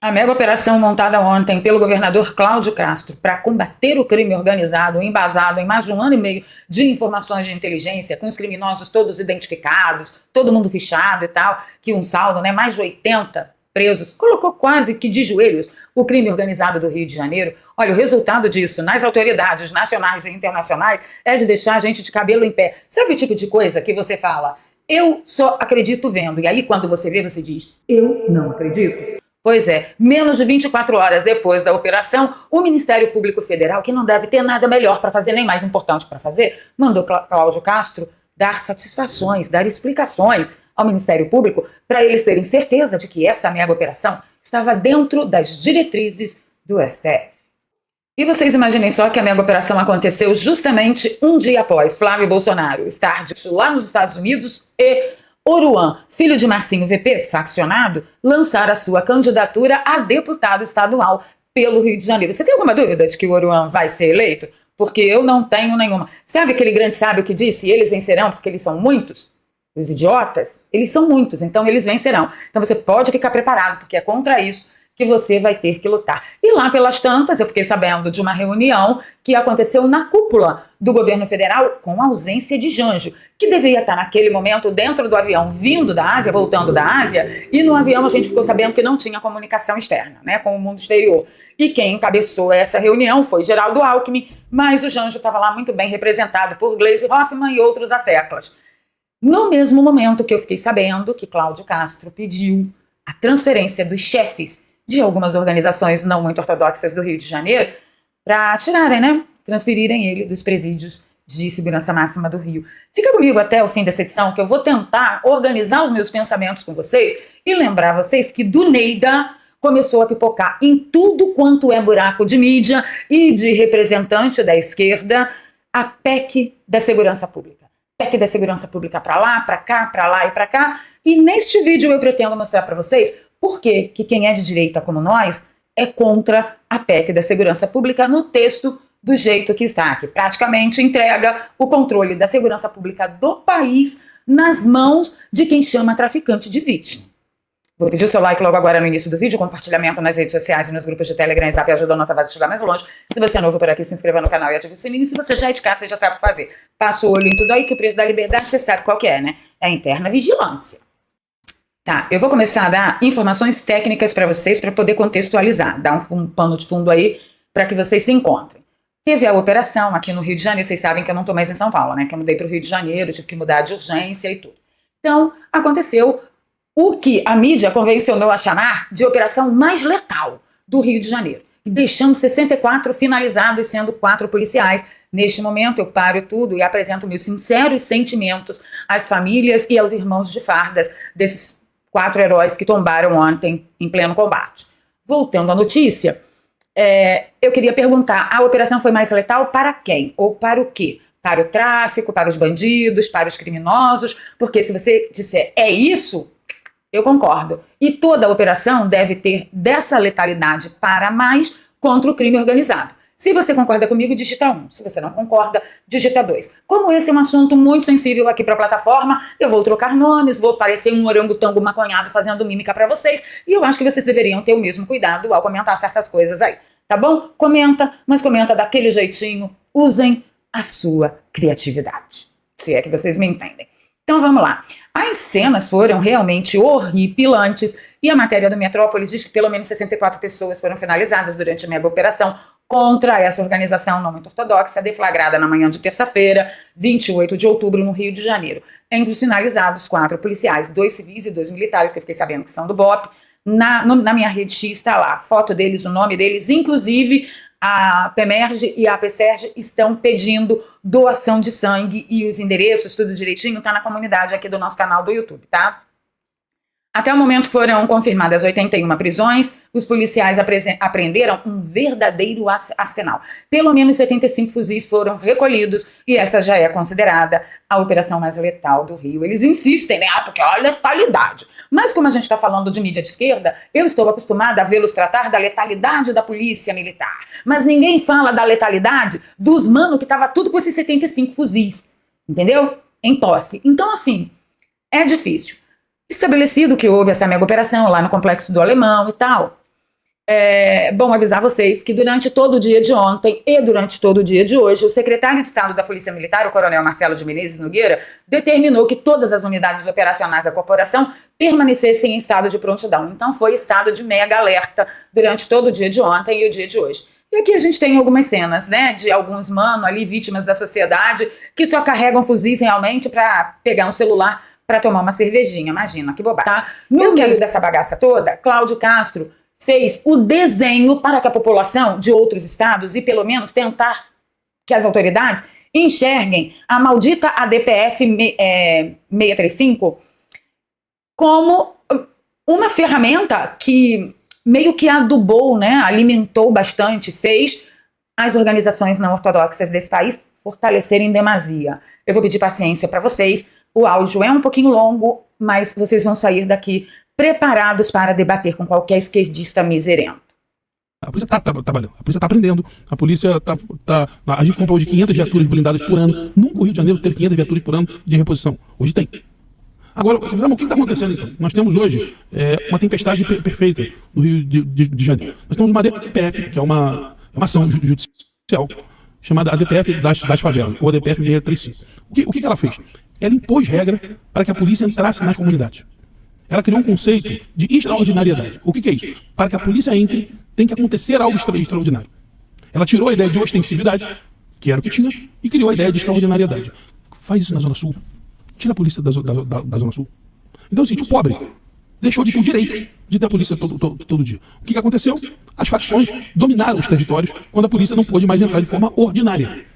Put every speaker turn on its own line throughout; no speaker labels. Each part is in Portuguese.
A mega operação montada ontem pelo governador Cláudio Castro para combater o crime organizado, embasado em mais de um ano e meio de informações de inteligência, com os criminosos todos identificados, todo mundo fichado e tal, que um saldo, né, mais de 80 presos, colocou quase que de joelhos o crime organizado do Rio de Janeiro. Olha, o resultado disso nas autoridades nacionais e internacionais é de deixar a gente de cabelo em pé. Sabe o tipo de coisa que você fala? Eu só acredito vendo. E aí, quando você vê, você diz, eu não acredito. Pois é, menos de 24 horas depois da operação, o Ministério Público Federal, que não deve ter nada melhor para fazer, nem mais importante para fazer, mandou Cláudio Castro dar satisfações, dar explicações ao Ministério Público para eles terem certeza de que essa mega operação estava dentro das diretrizes do STF. E vocês imaginem só que a mega operação aconteceu justamente um dia após Flávio Bolsonaro estar lá nos Estados Unidos e Oruan, filho de Marcinho VP, faccionado, lançar a sua candidatura a deputado estadual pelo Rio de Janeiro. Você tem alguma dúvida de que o Oruan vai ser eleito? Porque eu não tenho nenhuma. Sabe aquele grande sábio que disse, eles vencerão porque eles são muitos? Os idiotas, eles são muitos, então eles vencerão. Então você pode ficar preparado, porque é contra isso que você vai ter que lutar. E lá pelas tantas, eu fiquei sabendo de uma reunião que aconteceu na cúpula do governo federal com a ausência de Janjo, que deveria estar naquele momento dentro do avião, vindo da Ásia, voltando da Ásia, e no avião a gente ficou sabendo que não tinha comunicação externa, né, com o mundo exterior. E quem encabeçou essa reunião foi Geraldo Alckmin, mas o Janjo estava lá muito bem representado por Gleisi Hoffmann e outros asseclas. No mesmo momento que eu fiquei sabendo que Cláudio Castro pediu a transferência dos chefes de algumas organizações não muito ortodoxas do Rio de Janeiro para tirarem, né, transferirem ele dos presídios de segurança máxima do Rio. Fica comigo até o fim dessa edição que eu vou tentar organizar os meus pensamentos com vocês e lembrar vocês que do Neida começou a pipocar em tudo quanto é buraco de mídia e de representante da esquerda a PEC da segurança pública. PEC da segurança pública para lá, para cá, para lá e para cá. E neste vídeo eu pretendo mostrar para vocês por que quem é de direita como nós é contra a PEC da segurança pública no texto do jeito que está, que praticamente entrega o controle da segurança pública do país nas mãos de quem chama traficante de vítima. Vou pedir o seu like logo agora no início do vídeo, compartilhamento nas redes sociais e nos grupos de Telegram e Zap ajuda a nossa base a chegar mais longe. Se você é novo por aqui, se inscreva no canal e ative o sininho. Se você já é de casa, você já sabe o que fazer. Passa o olho em tudo aí, que o preço da liberdade você sabe qual que é, né? É a interna vigilância. Tá, eu vou começar a dar informações técnicas para vocês para poder contextualizar, dar um pano de fundo aí para que vocês se encontrem. Teve a operação aqui no Rio de Janeiro, vocês sabem que eu não estou mais em São Paulo, né? Que eu mudei para o Rio de Janeiro, tive que mudar de urgência e tudo. Então, aconteceu o que a mídia convencionou a chamar de operação mais letal do Rio de Janeiro, deixando 64 finalizados, sendo 4 policiais. Neste momento, eu paro tudo e apresento meus sinceros sentimentos às famílias e aos irmãos de fardas desses 4 heróis que tombaram ontem em pleno combate. Voltando à notícia, eu queria perguntar, a operação foi mais letal para quem? Ou para o quê? Para o tráfico, para os bandidos, para os criminosos? Porque se você disser é isso, eu concordo. E toda a operação deve ter dessa letalidade para mais contra o crime organizado. Se você concorda comigo, digita 1. Se você não concorda, digita 2. Como esse é um assunto muito sensível aqui para a plataforma, eu vou trocar nomes, vou parecer um orangotango maconhado fazendo mímica para vocês, e eu acho que vocês deveriam ter o mesmo cuidado ao comentar certas coisas aí. Tá bom? Comenta, mas comenta daquele jeitinho. Usem a sua criatividade. Se é que vocês me entendem. Então vamos lá. As cenas foram realmente horripilantes e a matéria do Metrópolis diz que pelo menos 64 pessoas foram finalizadas durante a mega operação contra essa organização não muito ortodoxa, deflagrada na manhã de terça-feira, 28 de outubro, no Rio de Janeiro. Entre os finalizados, 4 policiais, 2 civis e 2 militares, que eu fiquei sabendo que são do BOP. Na minha rede X está lá a foto deles, o nome deles, inclusive a PEMERGE e a APSERGE estão pedindo doação de sangue e os endereços, tudo direitinho, está na comunidade aqui do nosso canal do YouTube, tá? Até o momento foram confirmadas 81 prisões, os policiais apreenderam um verdadeiro arsenal. Pelo menos 75 fuzis foram recolhidos e esta já é considerada a operação mais letal do Rio. Eles insistem, né? Porque olha a letalidade. Mas como a gente está falando de mídia de esquerda, eu estou acostumada a vê-los tratar da letalidade da polícia militar. Mas ninguém fala da letalidade dos mano que tava tudo com esses 75 fuzis. Entendeu? Em posse. Então, assim, é difícil. Estabelecido que houve essa mega operação lá no Complexo do Alemão e tal, É bom avisar vocês que durante todo o dia de ontem e durante todo o dia de hoje, o secretário de Estado da Polícia Militar, o coronel Marcelo de Menezes Nogueira, determinou que todas as unidades operacionais da corporação permanecessem em estado de prontidão. Então foi estado de mega alerta durante todo o dia de ontem e o dia de hoje. E aqui a gente tem algumas cenas, né, de alguns manos ali, vítimas da sociedade, que só carregam fuzis realmente para pegar um celular para tomar uma cervejinha. Imagina, que bobagem. Tá? No meio dessa bagaça toda, Cláudio Castro fez o desenho para que a população de outros estados e pelo menos tentar que as autoridades enxerguem a maldita ADPF 635 como uma ferramenta que meio que adubou, né, alimentou bastante, fez as organizações não ortodoxas desse país fortalecerem em demasia. Eu vou pedir paciência para vocês, o áudio é um pouquinho longo, mas vocês vão sair daqui preparados para debater com qualquer esquerdista miserento.
A polícia está trabalhando, a polícia está aprendendo, a polícia a gente comprou hoje 500 viaturas blindadas por ano. Nunca o Rio de Janeiro teve 500 viaturas por ano de reposição. Hoje tem. Agora, você fala, o que está acontecendo então? Nós temos hoje uma tempestade perfeita no Rio de Janeiro. Nós temos uma ADPF, que é uma ação judicial, chamada ADPF das favelas, ou ADPF 635. O que ela fez? Ela impôs regra para que a polícia entrasse nas comunidades. Ela criou um conceito de extraordinariedade. O que é isso? Para que a polícia entre, tem que acontecer algo extraordinário. Ela tirou a ideia de ostensividade, que era o que tinha, e criou a ideia de extraordinariedade. Faz isso na Zona Sul. Tira a polícia da Zona Sul. Então é o seguinte, o pobre deixou de ter o direito de ter a polícia todo dia. O que aconteceu? As facções dominaram os territórios quando a polícia não pôde mais entrar de forma ordinária.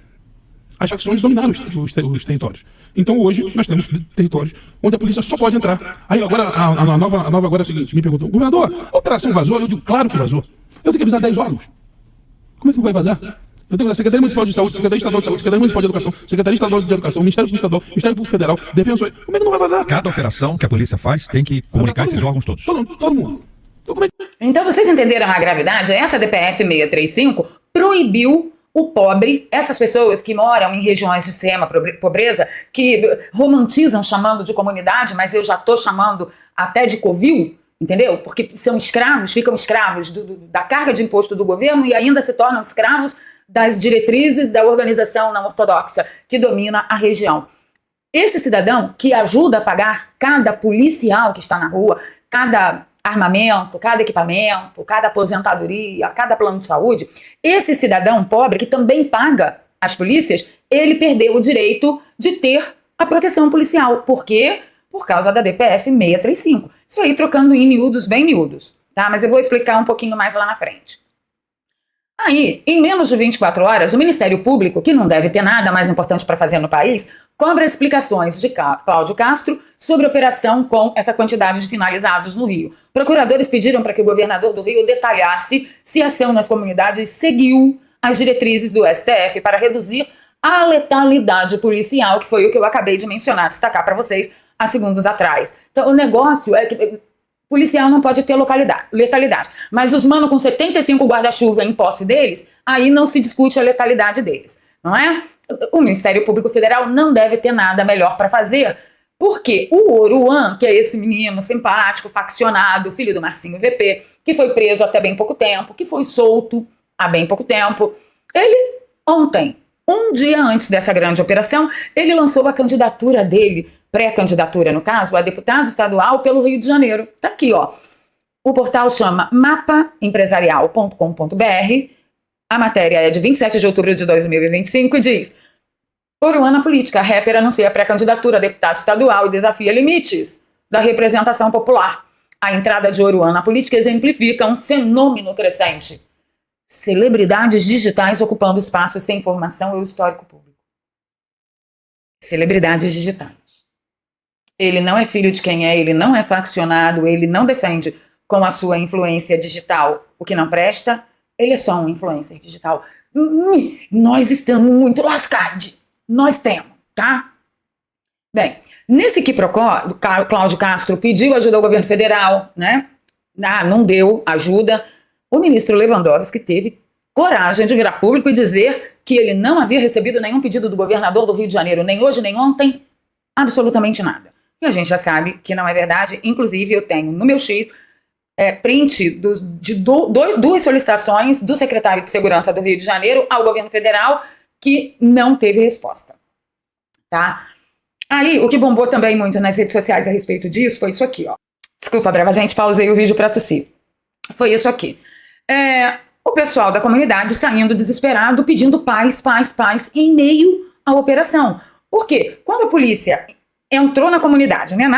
As facções dominaram os territórios. Então hoje nós temos territórios onde a polícia só pode entrar. Aí agora a nova agora é o seguinte, me perguntam, governador, a operação vazou? Eu digo, claro que vazou. Eu tenho que avisar 10 órgãos. Como é que não vai vazar? Eu tenho que avisar Secretaria Municipal de Saúde, Secretaria Estadual de Saúde, Secretaria Municipal de Educação, Secretaria Estadual de Educação, Ministério Público Estadual, Ministério Público Federal, Defensor. Como é que não vai vazar?
Cada operação que a polícia faz tem que comunicar esses órgãos todos.
Todo mundo.
Então vocês entenderam a gravidade? Essa DPF 635 proibiu o pobre, essas pessoas que moram em regiões de extrema pobreza, que romantizam chamando de comunidade, mas eu já estou chamando até de covil, entendeu? Porque são escravos, ficam escravos da carga de imposto do governo e ainda se tornam escravos das diretrizes da organização não ortodoxa que domina a região. Esse cidadão que ajuda a pagar cada policial que está na rua, cada armamento, cada equipamento, cada aposentadoria, cada plano de saúde, esse cidadão pobre que também paga as polícias, ele perdeu o direito de ter a proteção policial. Por quê? Por causa da DPF 635. Isso aí trocando em miúdos, bem miúdos, tá? Mas eu vou explicar um pouquinho mais lá na frente. Aí, em menos de 24 horas, o Ministério Público, que não deve ter nada mais importante para fazer no país, cobra explicações de Cláudio Castro sobre a operação com essa quantidade de finalizados no Rio. Procuradores pediram para que o governador do Rio detalhasse se a ação nas comunidades seguiu as diretrizes do STF para reduzir a letalidade policial, que foi o que eu acabei de mencionar, destacar para vocês há segundos atrás. Então, o negócio é que policial não pode ter letalidade. Mas os manos com 75 guarda-chuva em posse deles, aí não se discute a letalidade deles, não é? O Ministério Público Federal não deve ter nada melhor para fazer, porque o Oruan, que é esse menino simpático, faccionado, filho do Marcinho VP, que foi preso até bem pouco tempo, que foi solto há bem pouco tempo, ele ontem, um dia antes dessa grande operação, ele lançou a candidatura dele, pré-candidatura no caso, a deputado estadual pelo Rio de Janeiro. Tá aqui, ó. O portal chama mapaempresarial.com.br. A matéria é de 27 de outubro de 2025 e diz: Oruan na política, a rapper anuncia a pré-candidatura a deputado estadual e desafia limites da representação popular. A entrada de Oruan na política exemplifica um fenômeno crescente. Celebridades digitais ocupando espaços sem informação e o histórico público. Celebridades digitais. Ele não é filho de quem é, ele não é faccionado, ele não defende com a sua influência digital o que não presta, ele é só um influencer digital. Nós estamos muito lascados. Nós temos, tá? Bem, nesse quiprocó, o Cláudio Castro pediu ajuda ao governo federal, né? Não deu ajuda. O ministro Lewandowski teve coragem de virar público e dizer que ele não havia recebido nenhum pedido do governador do Rio de Janeiro, nem hoje, nem ontem, absolutamente nada. E a gente já sabe que não é verdade. Inclusive, eu tenho no meu X print de duas solicitações do secretário de Segurança do Rio de Janeiro ao governo federal que não teve resposta. Tá? Aí, o que bombou também muito nas redes sociais a respeito disso foi isso aqui, ó. Desculpa, brava gente, pausei o vídeo para tossir. Foi isso aqui. O pessoal da comunidade saindo desesperado, pedindo paz em meio à operação. Por quê? Quando a polícia entrou na comunidade, né?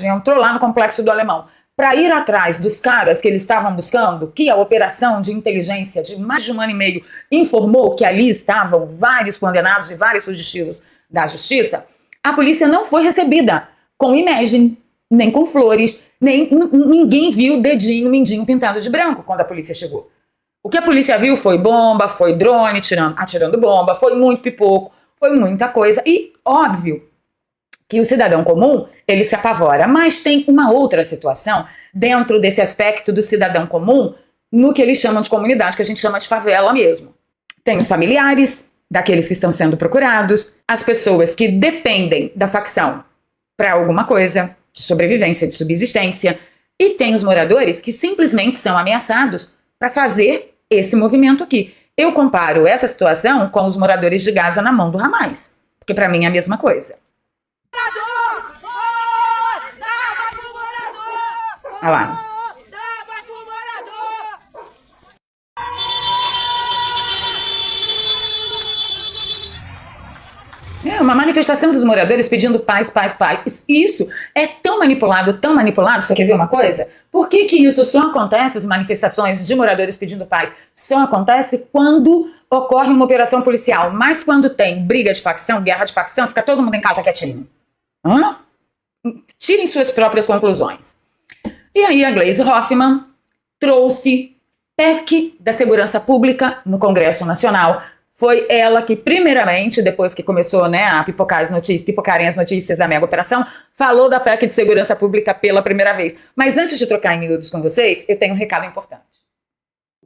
Entrou lá no Complexo do Alemão, para ir atrás dos caras que eles estavam buscando, que a operação de inteligência de mais de 1 ano e meio informou que ali estavam vários condenados e vários fugitivos da justiça, a polícia não foi recebida com imagem, nem com flores, ninguém viu dedinho, mindinho pintado de branco quando a polícia chegou. O que a polícia viu foi bomba, foi drone atirando bomba, foi muito pipoco, foi muita coisa. E óbvio que o cidadão comum, ele se apavora. Mas tem uma outra situação dentro desse aspecto do cidadão comum, no que eles chamam de comunidade, que a gente chama de favela mesmo. Tem os familiares daqueles que estão sendo procurados, as pessoas que dependem da facção para alguma coisa, de sobrevivência, de subsistência, e tem os moradores que simplesmente são ameaçados para fazer esse movimento aqui. Eu comparo essa situação com os moradores de Gaza na mão do Hamas, porque para mim é a mesma coisa. Olha lá. Uma manifestação dos moradores pedindo paz. Isso é tão manipulado. Você quer ver uma coisa? Por que isso só acontece, as manifestações de moradores pedindo paz, só acontece quando ocorre uma operação policial, mas quando tem briga de facção, guerra de facção, fica todo mundo em casa quietinho. Tirem suas próprias conclusões. E aí a Gleisi Hoffmann trouxe PEC da Segurança Pública no Congresso Nacional. Foi ela que, primeiramente, depois que começou, né, a pipocarem as notícias da mega operação, falou da PEC de Segurança Pública pela primeira vez. Mas antes de trocar em miúdos com vocês, eu tenho um recado importante.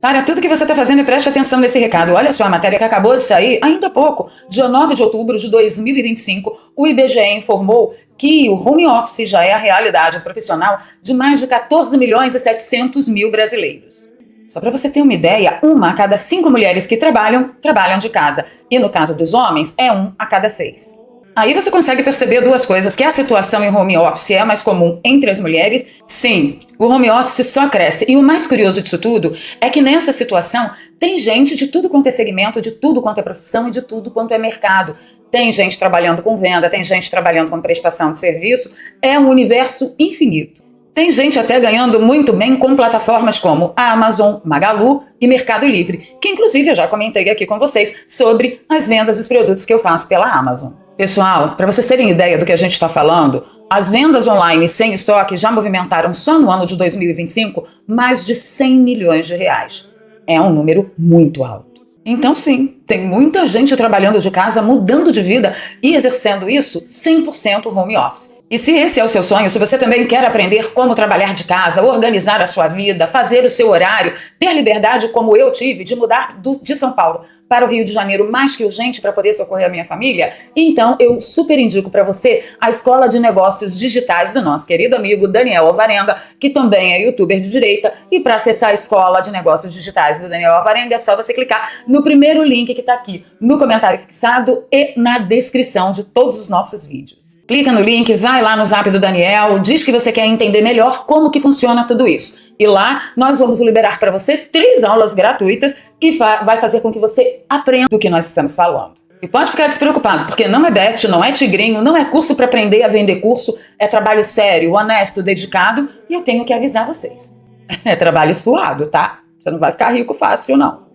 Para tudo que você está fazendo e preste atenção nesse recado. Olha só, a matéria que acabou de sair, ainda há pouco, dia 9 de outubro de 2025, o IBGE informou que o home office já é a realidade profissional de mais de 14.700.000 brasileiros. Só para você ter uma ideia, 1 a cada 5 mulheres que trabalham de casa. E no caso dos homens, é 1 a cada 6. Aí você consegue perceber duas coisas, que a situação em home office é mais comum entre as mulheres. Sim, o home office só cresce. E o mais curioso disso tudo é que nessa situação tem gente de tudo quanto é segmento, de tudo quanto é profissão e de tudo quanto é mercado. Tem gente trabalhando com venda, tem gente trabalhando com prestação de serviço. É um universo infinito. Tem gente até ganhando muito bem com plataformas como a Amazon, Magalu e Mercado Livre, que inclusive eu já comentei aqui com vocês sobre as vendas dos produtos que eu faço pela Amazon. Pessoal, para vocês terem ideia do que a gente está falando, as vendas online sem estoque já movimentaram só no ano de 2025 mais de 100 milhões de reais. É um número muito alto. Então sim, tem muita gente trabalhando de casa, mudando de vida e exercendo isso 100% home office. E se esse é o seu sonho, se você também quer aprender como trabalhar de casa, organizar a sua vida, fazer o seu horário, ter liberdade como eu tive de mudar de São Paulo para o Rio de Janeiro mais que urgente para poder socorrer a minha família, então eu super indico para você a Escola de Negócios Digitais do nosso querido amigo Daniel Alvarenga, que também é youtuber de direita. E para acessar a Escola de Negócios Digitais do Daniel Alvarenga é só você clicar no primeiro link que está aqui no comentário fixado e na descrição de todos os nossos vídeos. Clica no link, vai lá no Zap do Daniel, diz que você quer entender melhor como que funciona tudo isso. E lá nós vamos liberar para você 3 aulas gratuitas que vai fazer com que você aprenda o que nós estamos falando. E pode ficar despreocupado, porque não é bet, não é tigrinho, não é curso para aprender a vender curso, é trabalho sério, honesto, dedicado, e eu tenho que avisar vocês. É trabalho suado, tá? Você não vai ficar rico fácil, não.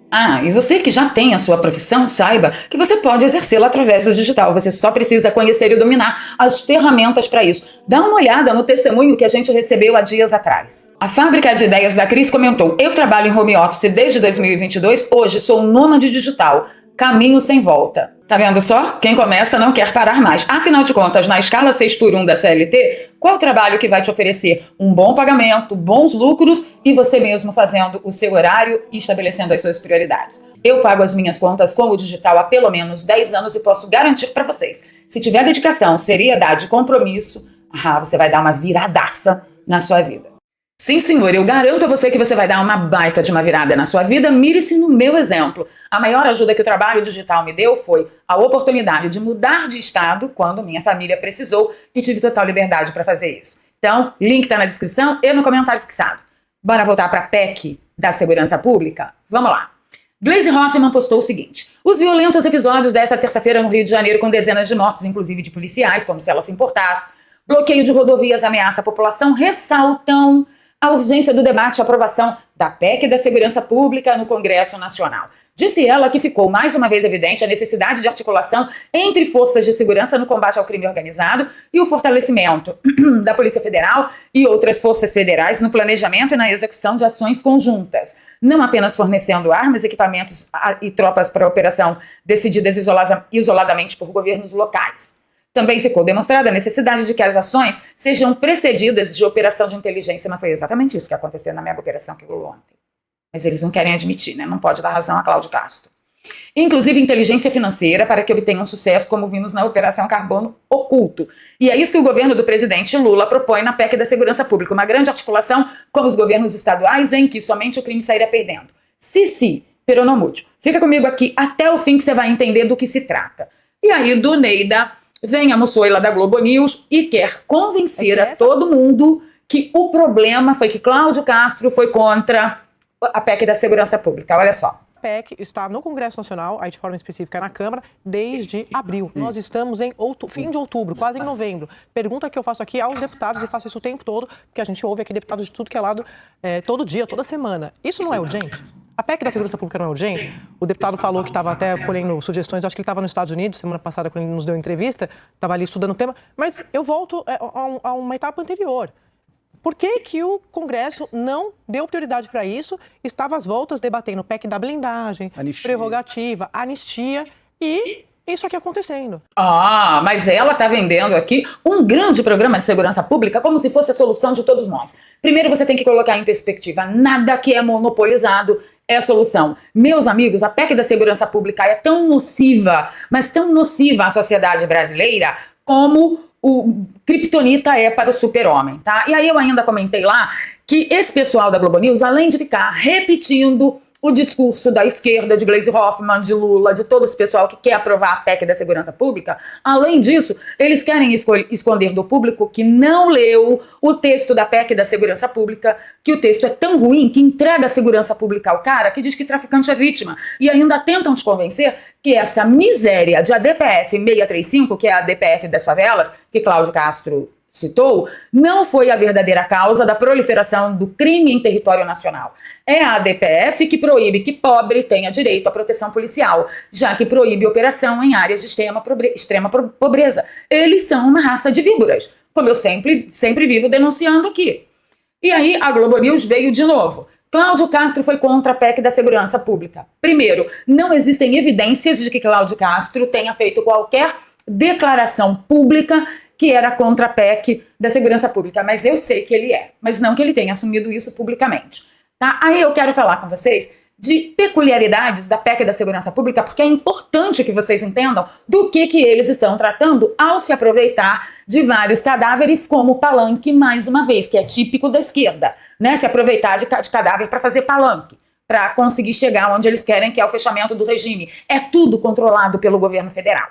E você que já tem a sua profissão, saiba que você pode exercê-la através do digital. Você só precisa conhecer e dominar as ferramentas para isso. Dá uma olhada no testemunho que a gente recebeu há dias atrás. A Fábrica de Ideias da Cris comentou: eu trabalho em home office desde 2022, hoje sou nômade digital. Caminho sem volta. Tá vendo só? Quem começa não quer parar mais. Afinal de contas, na escala 6x1 da CLT, qual o trabalho que vai te oferecer um bom pagamento, bons lucros e você mesmo fazendo o seu horário e estabelecendo as suas prioridades? Eu pago as minhas contas com o digital há pelo menos 10 anos e posso garantir para vocês, se tiver dedicação, seriedade e compromisso, você vai dar uma viradaça na sua vida. Sim, senhor, eu garanto a você que você vai dar uma baita de uma virada na sua vida. Mire-se no meu exemplo. A maior ajuda que o trabalho digital me deu foi a oportunidade de mudar de estado quando minha família precisou e tive total liberdade para fazer isso. Então, link está na descrição e no comentário fixado. Bora voltar para a PEC da segurança pública? Vamos lá. Gleisi Hoffmann postou o seguinte: os violentos episódios desta terça-feira no Rio de Janeiro, com dezenas de mortes, inclusive de policiais, como se ela se importasse, bloqueio de rodovias ameaça a população, ressaltam a urgência do debate e aprovação da PEC da segurança pública no Congresso Nacional. Disse ela que ficou mais uma vez evidente a necessidade de articulação entre forças de segurança no combate ao crime organizado e o fortalecimento da Polícia Federal e outras forças federais no planejamento e na execução de ações conjuntas, não apenas fornecendo armas, equipamentos e tropas para operação decididas isoladamente por governos locais. Também ficou demonstrada a necessidade de que as ações sejam precedidas de operação de inteligência, mas foi exatamente isso que aconteceu na mega operação que rolou ontem. Mas eles não querem admitir, né? Não pode dar razão a Cláudio Castro. Inclusive inteligência financeira para que obtenham sucesso, como vimos na Operação Carbono Oculto. E é isso que o governo do presidente Lula propõe na PEC da Segurança Pública, uma grande articulação com os governos estaduais em que somente o crime sairia perdendo. Sissi, peronomútil. Fica comigo aqui até o fim que você vai entender do que se trata. E aí, do Neida, vem a moçoila da Globo News e quer convencer a todo mundo que o problema foi que Cláudio Castro foi contra a PEC da Segurança Pública. Olha só.
A PEC está no Congresso Nacional, aí de forma específica na Câmara, desde abril. Nós estamos em fim de outubro, quase em novembro. Pergunta que eu faço aqui aos deputados, e faço isso o tempo todo, porque a gente ouve aqui deputados de tudo que é lado, todo dia, toda semana. Isso não é urgente? A PEC da Segurança Pública não é urgente? O deputado falou que estava até colhendo sugestões, acho que ele estava nos Estados Unidos, semana passada, quando ele nos deu entrevista, estava ali estudando o tema, mas eu volto a uma etapa anterior. Por que o Congresso não deu prioridade para isso? Estava às voltas debatendo PEC da blindagem, prerrogativa, anistia e isso aqui acontecendo.
Ah, mas ela está vendendo aqui um grande programa de segurança pública como se fosse a solução de todos nós. Primeiro você tem que colocar em perspectiva, nada que é monopolizado é a solução. Meus amigos, a PEC da segurança pública é tão nociva, mas tão nociva à sociedade brasileira como o Kryptonita é para o super-homem, tá? E aí eu ainda comentei lá que esse pessoal da Globo News, além de ficar repetindo o discurso da esquerda, de Gleisi Hoffmann, de Lula, de todo esse pessoal que quer aprovar a PEC da segurança pública, além disso, eles querem esconder do público que não leu o texto da PEC da segurança pública, que o texto é tão ruim que entrega a segurança pública ao cara que diz que traficante é vítima. E ainda tentam te convencer que essa miséria de ADPF 635, que é a ADPF das favelas, que Cláudio Castro citou, não foi a verdadeira causa da proliferação do crime em território nacional. É a ADPF que proíbe que pobre tenha direito à proteção policial, já que proíbe operação em áreas de extrema pobreza. Eles são uma raça de víboras, como eu sempre vivo denunciando aqui. E aí a Globo News veio de novo. Cláudio Castro foi contra a PEC da segurança pública. Primeiro, não existem evidências de que Cláudio Castro tenha feito qualquer declaração pública que era contra a PEC da segurança pública, mas eu sei que ele é, mas não que ele tenha assumido isso publicamente. Tá? Aí eu quero falar com vocês de peculiaridades da PEC da segurança pública, porque é importante que vocês entendam do que eles estão tratando ao se aproveitar de vários cadáveres como palanque, mais uma vez, que é típico da esquerda, né? Se aproveitar de cadáver para fazer palanque, para conseguir chegar onde eles querem, que é o fechamento do regime. É tudo controlado pelo governo federal.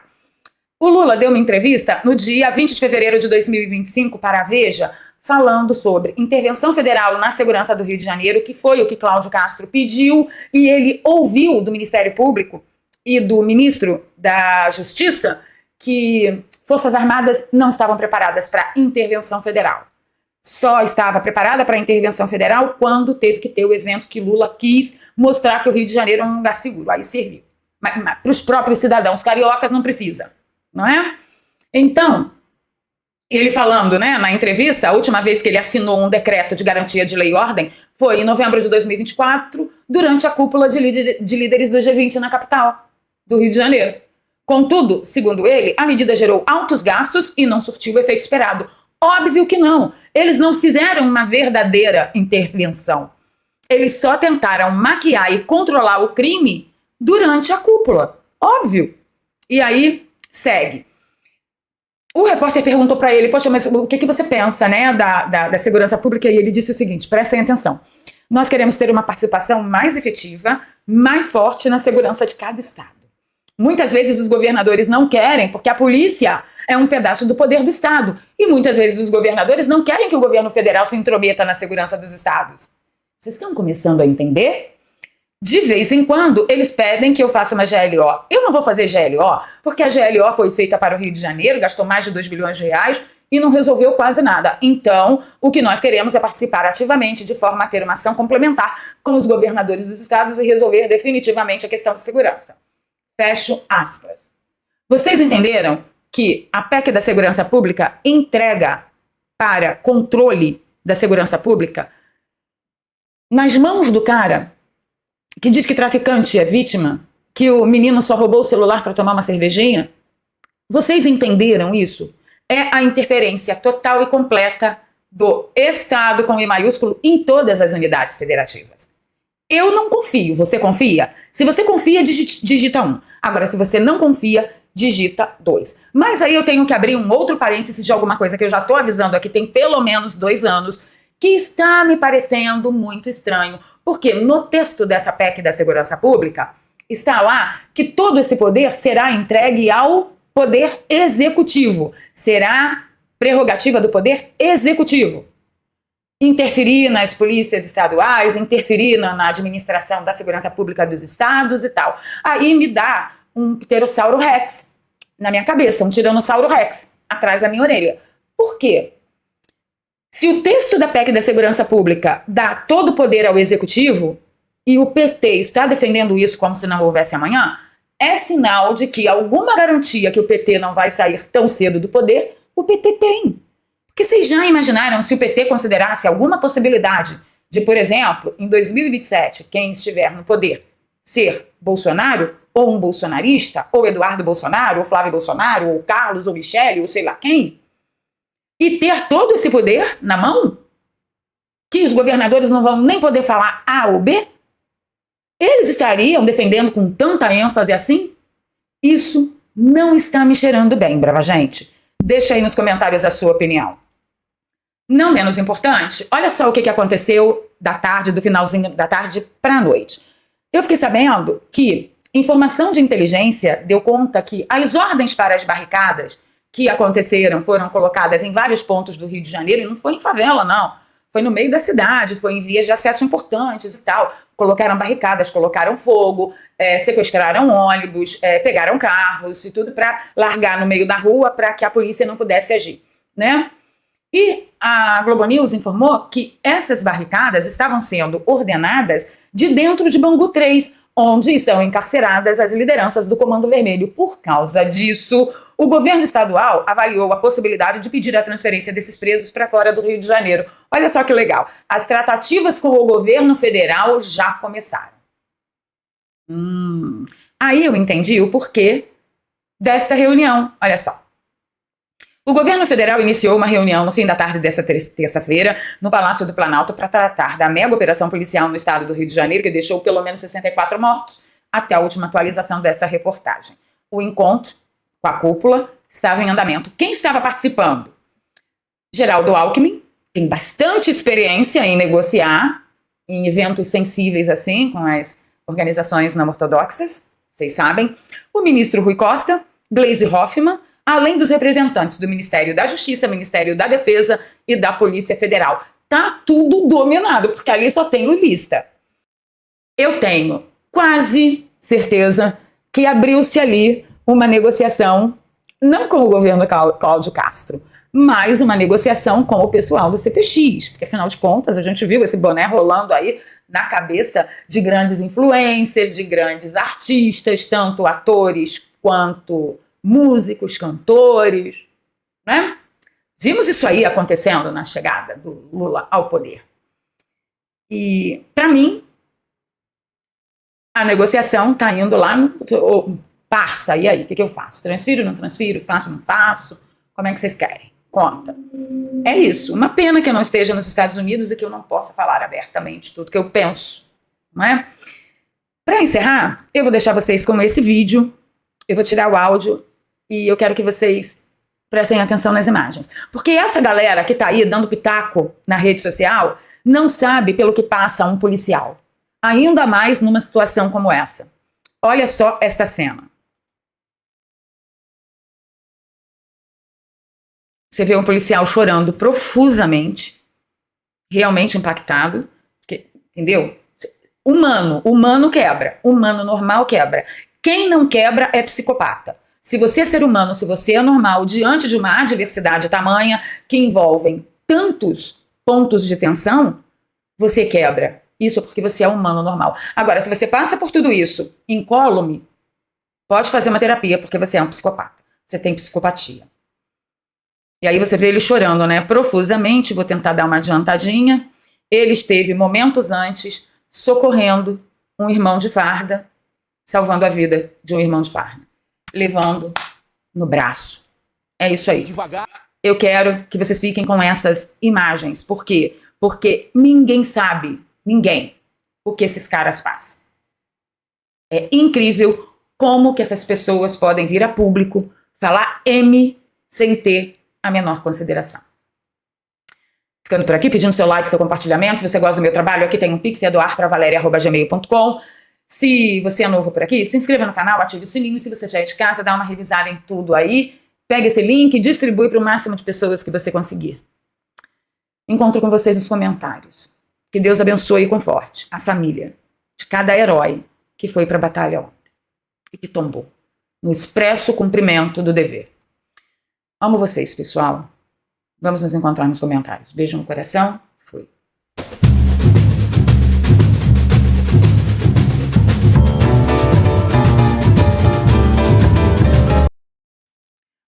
O Lula deu uma entrevista no dia 20 de fevereiro de 2025 para a Veja, falando sobre intervenção federal na segurança do Rio de Janeiro, que foi o que Cláudio Castro pediu, e ele ouviu do Ministério Público e do ministro da Justiça que Forças Armadas não estavam preparadas para intervenção federal. Só estava preparada para intervenção federal quando teve que ter o evento que Lula quis mostrar que o Rio de Janeiro é um lugar seguro. Aí serviu. Mas para os próprios cidadãos cariocas não precisa. Não é? Então, ele falando, né, na entrevista, a última vez que ele assinou um decreto de garantia de lei e ordem foi em novembro de 2024, durante a cúpula de líderes do G20 na capital do Rio de Janeiro. Contudo, segundo ele, a medida gerou altos gastos e não surtiu o efeito esperado. Óbvio que não. Eles não fizeram uma verdadeira intervenção. Eles só tentaram maquiar e controlar o crime durante a cúpula. Óbvio. E aí, segue. O repórter perguntou para ele, poxa, mas o que você pensa, né, da segurança pública? E ele disse o seguinte, prestem atenção, nós queremos ter uma participação mais efetiva, mais forte na segurança de cada estado. Muitas vezes os governadores não querem, porque a polícia é um pedaço do poder do estado. E muitas vezes os governadores não querem que o governo federal se intrometa na segurança dos estados. Vocês estão começando a entender? De vez em quando, eles pedem que eu faça uma GLO. Eu não vou fazer GLO, porque a GLO foi feita para o Rio de Janeiro, gastou mais de 2 bilhões de reais e não resolveu quase nada. Então, o que nós queremos é participar ativamente, de forma a ter uma ação complementar com os governadores dos estados e resolver definitivamente a questão de segurança. Fecho aspas. Vocês entenderam que a PEC da segurança pública entrega para controle da segurança pública nas mãos do cara que diz que traficante é vítima, que o menino só roubou o celular para tomar uma cervejinha? Vocês entenderam isso? É a interferência total e completa do Estado, com I maiúsculo, em todas as unidades federativas. Eu não confio. Você confia? Se você confia, digita 1. Agora, se você não confia, digita 2. Mas aí eu tenho que abrir um outro parêntese de alguma coisa que eu já estou avisando aqui, tem pelo menos 2 anos, que está me parecendo muito estranho. Porque no texto dessa PEC da segurança pública, está lá que todo esse poder será entregue ao poder executivo. Será prerrogativa do poder executivo. Interferir nas polícias estaduais, interferir na administração da segurança pública dos estados e tal. Aí me dá um pterossauro rex na minha cabeça, um tiranossauro rex atrás da minha orelha. Por quê? Se o texto da PEC da segurança pública dá todo o poder ao executivo e o PT está defendendo isso como se não houvesse amanhã, é sinal de que alguma garantia que o PT não vai sair tão cedo do poder, o PT tem. Porque vocês já imaginaram se o PT considerasse alguma possibilidade de, por exemplo, em 2027, quem estiver no poder ser Bolsonaro, ou um bolsonarista, ou Eduardo Bolsonaro, ou Flávio Bolsonaro, ou Carlos, ou Michele, ou sei lá quem, e ter todo esse poder na mão, que os governadores não vão nem poder falar A ou B? Eles estariam defendendo com tanta ênfase assim? Isso não está me cheirando bem, brava gente. Deixa aí nos comentários a sua opinião. Não menos importante, olha só o que aconteceu da tarde, do finalzinho da tarde para a noite. Eu fiquei sabendo que informação de inteligência deu conta que as ordens para as barricadas que aconteceram, foram colocadas em vários pontos do Rio de Janeiro, e não foi em favela, não. Foi no meio da cidade, foi em vias de acesso importantes e tal. Colocaram barricadas, colocaram fogo, sequestraram ônibus, pegaram carros e tudo para largar no meio da rua para que a polícia não pudesse agir, né? E a Globo News informou que essas barricadas estavam sendo ordenadas de dentro de Bangu 3, onde estão encarceradas as lideranças do Comando Vermelho. Por causa disso, o governo estadual avaliou a possibilidade de pedir a transferência desses presos para fora do Rio de Janeiro. Olha só que legal. As tratativas com o governo federal já começaram. Aí eu entendi o porquê desta reunião. Olha só. O governo federal iniciou uma reunião no fim da tarde desta terça-feira no Palácio do Planalto para tratar da mega operação policial no estado do Rio de Janeiro, que deixou pelo menos 64 mortos até a última atualização desta reportagem. O encontro com a cúpula estava em andamento. Quem estava participando? Geraldo Alckmin, tem bastante experiência em negociar em eventos sensíveis assim, com as organizações não ortodoxas, vocês sabem. O ministro Rui Costa, Gleisi Hoffmann, além dos representantes do Ministério da Justiça, Ministério da Defesa e da Polícia Federal. Tá tudo dominado, porque ali só tem lulista. Eu tenho quase certeza que abriu-se ali uma negociação, não com o governo Cláudio Castro, mas uma negociação com o pessoal do CPX, porque afinal de contas a gente viu esse boné rolando aí na cabeça de grandes influencers, de grandes artistas, tanto atores quanto músicos, cantores, né? Vimos isso aí acontecendo na chegada do Lula ao poder. E, para mim, a negociação está indo lá, passa, e aí, o que eu faço? Transfiro, não transfiro? Faço, não faço? Como é que vocês querem? Conta. É isso. Uma pena que eu não esteja nos Estados Unidos e que eu não possa falar abertamente tudo que eu penso, não é? Para encerrar, eu vou deixar vocês com esse vídeo, eu vou tirar o áudio, e eu quero que vocês Prestem atenção nas imagens. Porque essa galera que tá aí dando pitaco na rede social não sabe pelo que passa um policial. Ainda mais numa situação como essa. Olha só esta cena. Você vê um policial chorando profusamente, realmente impactado, entendeu? Humano quebra, humano normal quebra. Quem não quebra é psicopata. Se você é ser humano, se você é normal, diante de uma adversidade tamanha que envolvem tantos pontos de tensão, você quebra. Isso é porque você é humano normal. Agora, se você passa por tudo isso incólume, pode fazer uma terapia, porque você é um psicopata. Você tem psicopatia. E aí você vê ele chorando, né? Profusamente, vou tentar dar uma adiantadinha. Ele esteve momentos antes socorrendo um irmão de farda, salvando a vida de um irmão de farda, levando no braço. É isso aí. Eu quero que vocês fiquem com essas imagens. Por quê? Porque ninguém sabe, ninguém, o que esses caras passam. É incrível como que essas pessoas podem vir a público falar M sem ter a menor consideração. Ficando por aqui, pedindo seu like, seu compartilhamento. Se você gosta do meu trabalho, aqui tem um pix, doar@valeria@gmail.com. Se você é novo por aqui, se inscreva no canal, ative o sininho. Se você já é de casa, dá uma revisada em tudo aí. Pega esse link e distribui para o máximo de pessoas que você conseguir. Encontro com vocês nos comentários. Que Deus abençoe e conforte a família de cada herói que foi para a batalha ontem e que tombou no expresso cumprimento do dever. Amo vocês, pessoal. Vamos nos encontrar nos comentários. Beijo no coração. Fui.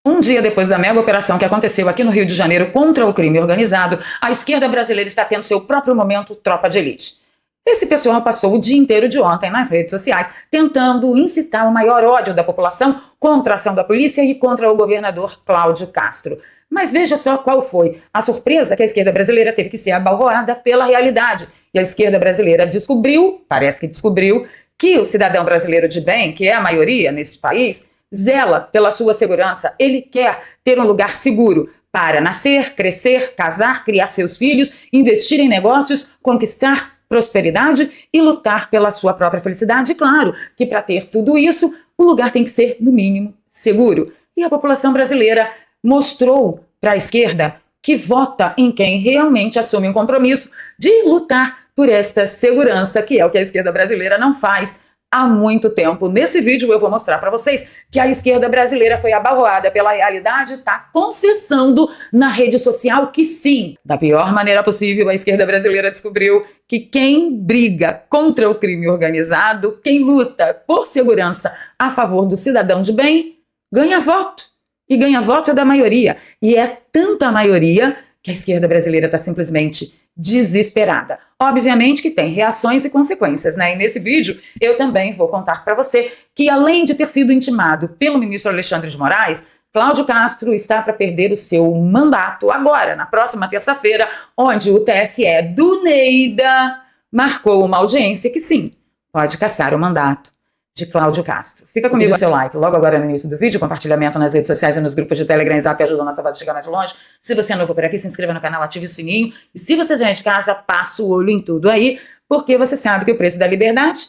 Um dia depois da mega operação que aconteceu aqui no Rio de Janeiro contra o crime organizado, a esquerda brasileira está tendo seu próprio momento tropa de elite. Esse pessoal passou o dia inteiro de ontem nas redes sociais tentando incitar o maior ódio da população contra a ação da polícia e contra o governador Cláudio Castro. Mas veja só qual foi a surpresa que a esquerda brasileira teve que ser abalroada pela realidade. E a esquerda brasileira descobriu, parece que descobriu, que o cidadão brasileiro de bem, que é a maioria nesse país, zela pela sua segurança. Ele quer ter um lugar seguro para nascer, crescer, casar, criar seus filhos, investir em negócios, conquistar prosperidade e lutar pela sua própria felicidade. E claro que para ter tudo isso, o lugar tem que ser, no mínimo, seguro. E a população brasileira mostrou para a esquerda que vota em quem realmente assume um compromisso de lutar por esta segurança, que é o que a esquerda brasileira não faz há muito tempo. Nesse vídeo eu vou mostrar para vocês que a esquerda brasileira foi abalroada pela realidade, está confessando na rede social que sim, da pior maneira possível, a esquerda brasileira descobriu que quem briga contra o crime organizado, quem luta por segurança a favor do cidadão de bem, ganha voto. E ganha voto da maioria. E é tanta maioria que a esquerda brasileira está simplesmente desesperada. Obviamente que tem reações e consequências, né? E nesse vídeo eu também vou contar para você que, além de ter sido intimado pelo ministro Alexandre de Moraes, Cláudio Castro está para perder o seu mandato agora, na próxima terça-feira, onde o TSE do Neida marcou uma audiência que sim, pode cassar o mandato de Cláudio Castro. Fica comigo o seu like logo agora no início do vídeo, compartilhamento nas redes sociais e nos grupos de Telegram e Zap ajuda a nossa voz a chegar mais longe. Se você é novo por aqui, se inscreva no canal, ative o sininho. E se você já é de casa, passa o olho em tudo aí, porque você sabe que o preço da liberdade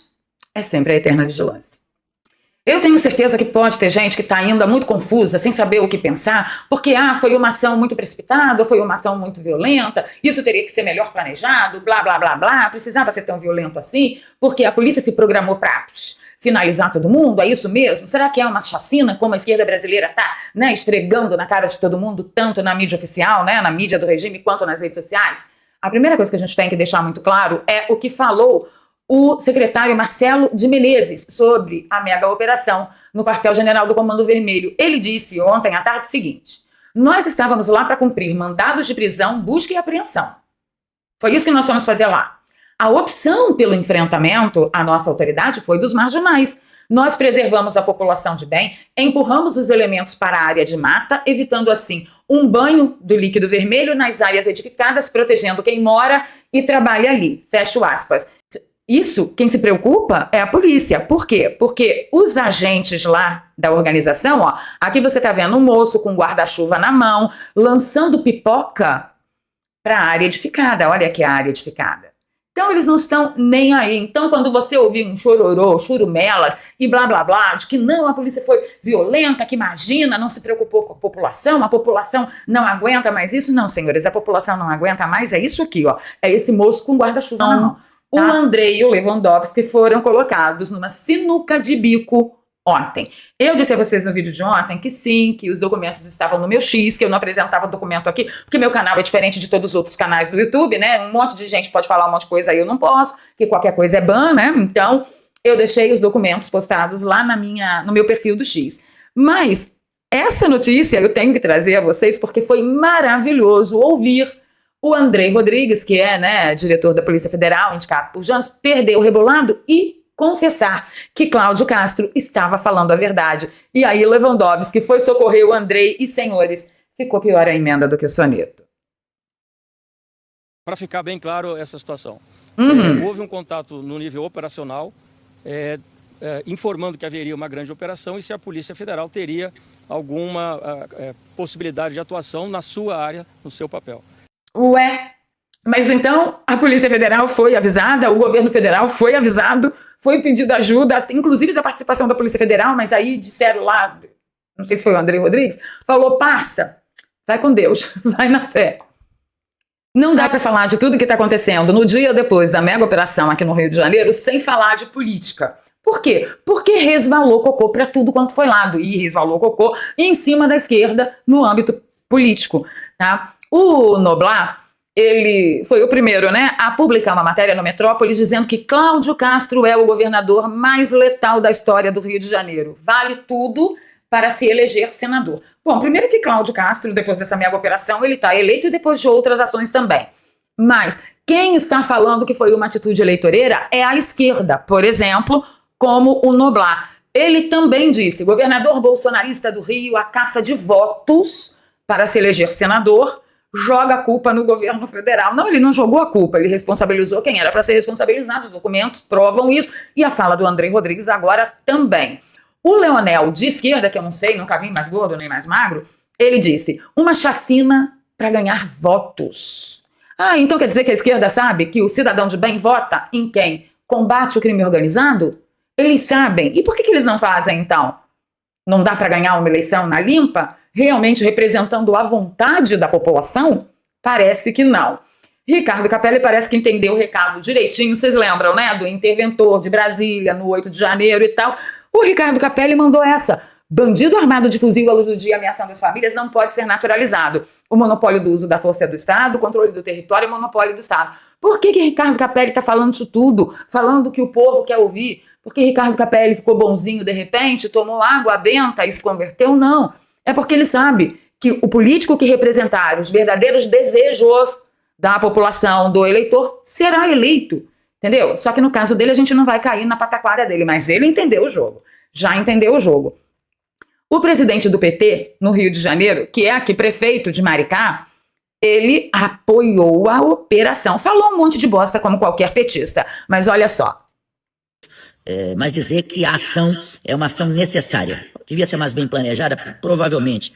é sempre a eterna vigilância. Eu tenho certeza que pode ter gente que está ainda muito confusa, sem saber o que pensar, porque foi uma ação muito precipitada, foi uma ação muito violenta, isso teria que ser melhor planejado, blá, blá, blá, blá, precisava ser tão violento assim, porque a polícia se programou para finalizar todo mundo, é isso mesmo? Será que é uma chacina, como a esquerda brasileira está, né, esfregando na cara de todo mundo, tanto na mídia oficial, né, na mídia do regime, quanto nas redes sociais? A primeira coisa que a gente tem que deixar muito claro é o que falou o secretário Marcelo de Menezes sobre a mega operação no quartel-general do Comando Vermelho. Ele disse ontem à tarde o seguinte: nós estávamos lá para cumprir mandados de prisão, busca e apreensão. Foi isso que nós fomos fazer lá. A opção pelo enfrentamento à nossa autoridade foi dos marginais. Nós preservamos a população de bem, empurramos os elementos para a área de mata, evitando assim um banho do líquido vermelho nas áreas edificadas, protegendo quem mora e trabalha ali. Fecho aspas. Isso, quem se preocupa é a polícia. Por quê? Porque os agentes lá da organização, ó, aqui você está vendo um moço com guarda-chuva na mão, lançando pipoca para a área edificada. Olha aqui a área edificada. Então, eles não estão nem aí. Então, quando você ouvir um chororô, churumelas e blá, blá, blá, de que não, a polícia foi violenta, que imagina, não se preocupou com a população não aguenta mais isso. Não, senhores, a população não aguenta mais, é isso aqui, ó. É esse moço com guarda-chuva na mão. O Andrei e o Lewandowski foram colocados numa sinuca de bico ontem. Eu disse a vocês no vídeo de ontem que sim, que os documentos estavam no meu X, que eu não apresentava o documento aqui, porque meu canal é diferente de todos os outros canais do YouTube, né? Um monte de gente pode falar um monte de coisa aí, eu não posso, que qualquer coisa é ban, né? Então, eu deixei os documentos postados lá no meu perfil do X. Mas essa notícia eu tenho que trazer a vocês porque foi maravilhoso ouvir o Andrei Rodrigues, que é, né, diretor da Polícia Federal, indicado por Janso, perder o rebolado e confessar que Cláudio Castro estava falando a verdade. E aí Lewandowski foi socorrer o Andrei e, senhores, ficou pior a emenda do que o soneto.
Para ficar bem claro essa situação, houve um contato no nível operacional, informando que haveria uma grande operação e se a Polícia Federal teria alguma possibilidade de atuação na sua área, no seu papel.
Ué, mas então a Polícia Federal foi avisada, o governo federal foi avisado, foi pedido ajuda, inclusive da participação da Polícia Federal, mas aí disseram lá, não sei se foi o Andrei Rodrigues, falou, passa, vai com Deus, vai na fé. Não dá para falar de tudo que está acontecendo no dia depois da mega operação aqui no Rio de Janeiro sem falar de política. Por quê? Porque resvalou cocô para tudo quanto foi lado, e resvalou cocô em cima da esquerda no âmbito político, tá? O Noblar, ele foi o primeiro, né, a publicar uma matéria no Metrópolis dizendo que Cláudio Castro é o governador mais letal da história do Rio de Janeiro. Vale tudo para se eleger senador. Bom, primeiro que Cláudio Castro, depois dessa mega operação, ele está eleito e depois de outras ações também. Mas quem está falando que foi uma atitude eleitoreira é a esquerda, por exemplo, como o Noblar. Ele também disse, governador bolsonarista do Rio, a caça de votos para se eleger senador, joga a culpa no governo federal. Não, ele não jogou a culpa, ele responsabilizou quem era para ser responsabilizado, os documentos provam isso, e a fala do Andrei Rodrigues agora também. O Leonel, de esquerda, que eu não sei, nunca vi mais gordo nem mais magro, ele disse, uma chacina para ganhar votos. Ah, então quer dizer que a esquerda sabe que o cidadão de bem vota em quem combate o crime organizado? Eles sabem. E por que eles não fazem, então? Não dá para ganhar uma eleição na limpa? Realmente representando a vontade da população? Parece que não. Ricardo Capelli parece que entendeu o recado direitinho. Vocês lembram, né? Do interventor de Brasília, no 8 de janeiro e tal. O Ricardo Capelli mandou essa. Bandido armado de fuzil à luz do dia ameaçando as famílias não pode ser naturalizado. O monopólio do uso da força é do Estado, o controle do território é monopólio do Estado. Por que Ricardo Capelli está falando isso tudo? Falando que o povo quer ouvir? Porque Ricardo Capelli ficou bonzinho de repente, tomou água benta e se converteu? Não. É porque ele sabe que o político que representar os verdadeiros desejos da população, do eleitor, será eleito. Entendeu? Só que no caso dele a gente não vai cair na pataquada dele, mas ele entendeu o jogo. Já entendeu o jogo. O presidente do PT, no Rio de Janeiro, que é aqui prefeito de Maricá, ele apoiou a operação. Falou um monte de bosta como qualquer petista, mas olha só.
Mas dizer que a ação é uma ação necessária. Devia ser mais bem planejada, provavelmente.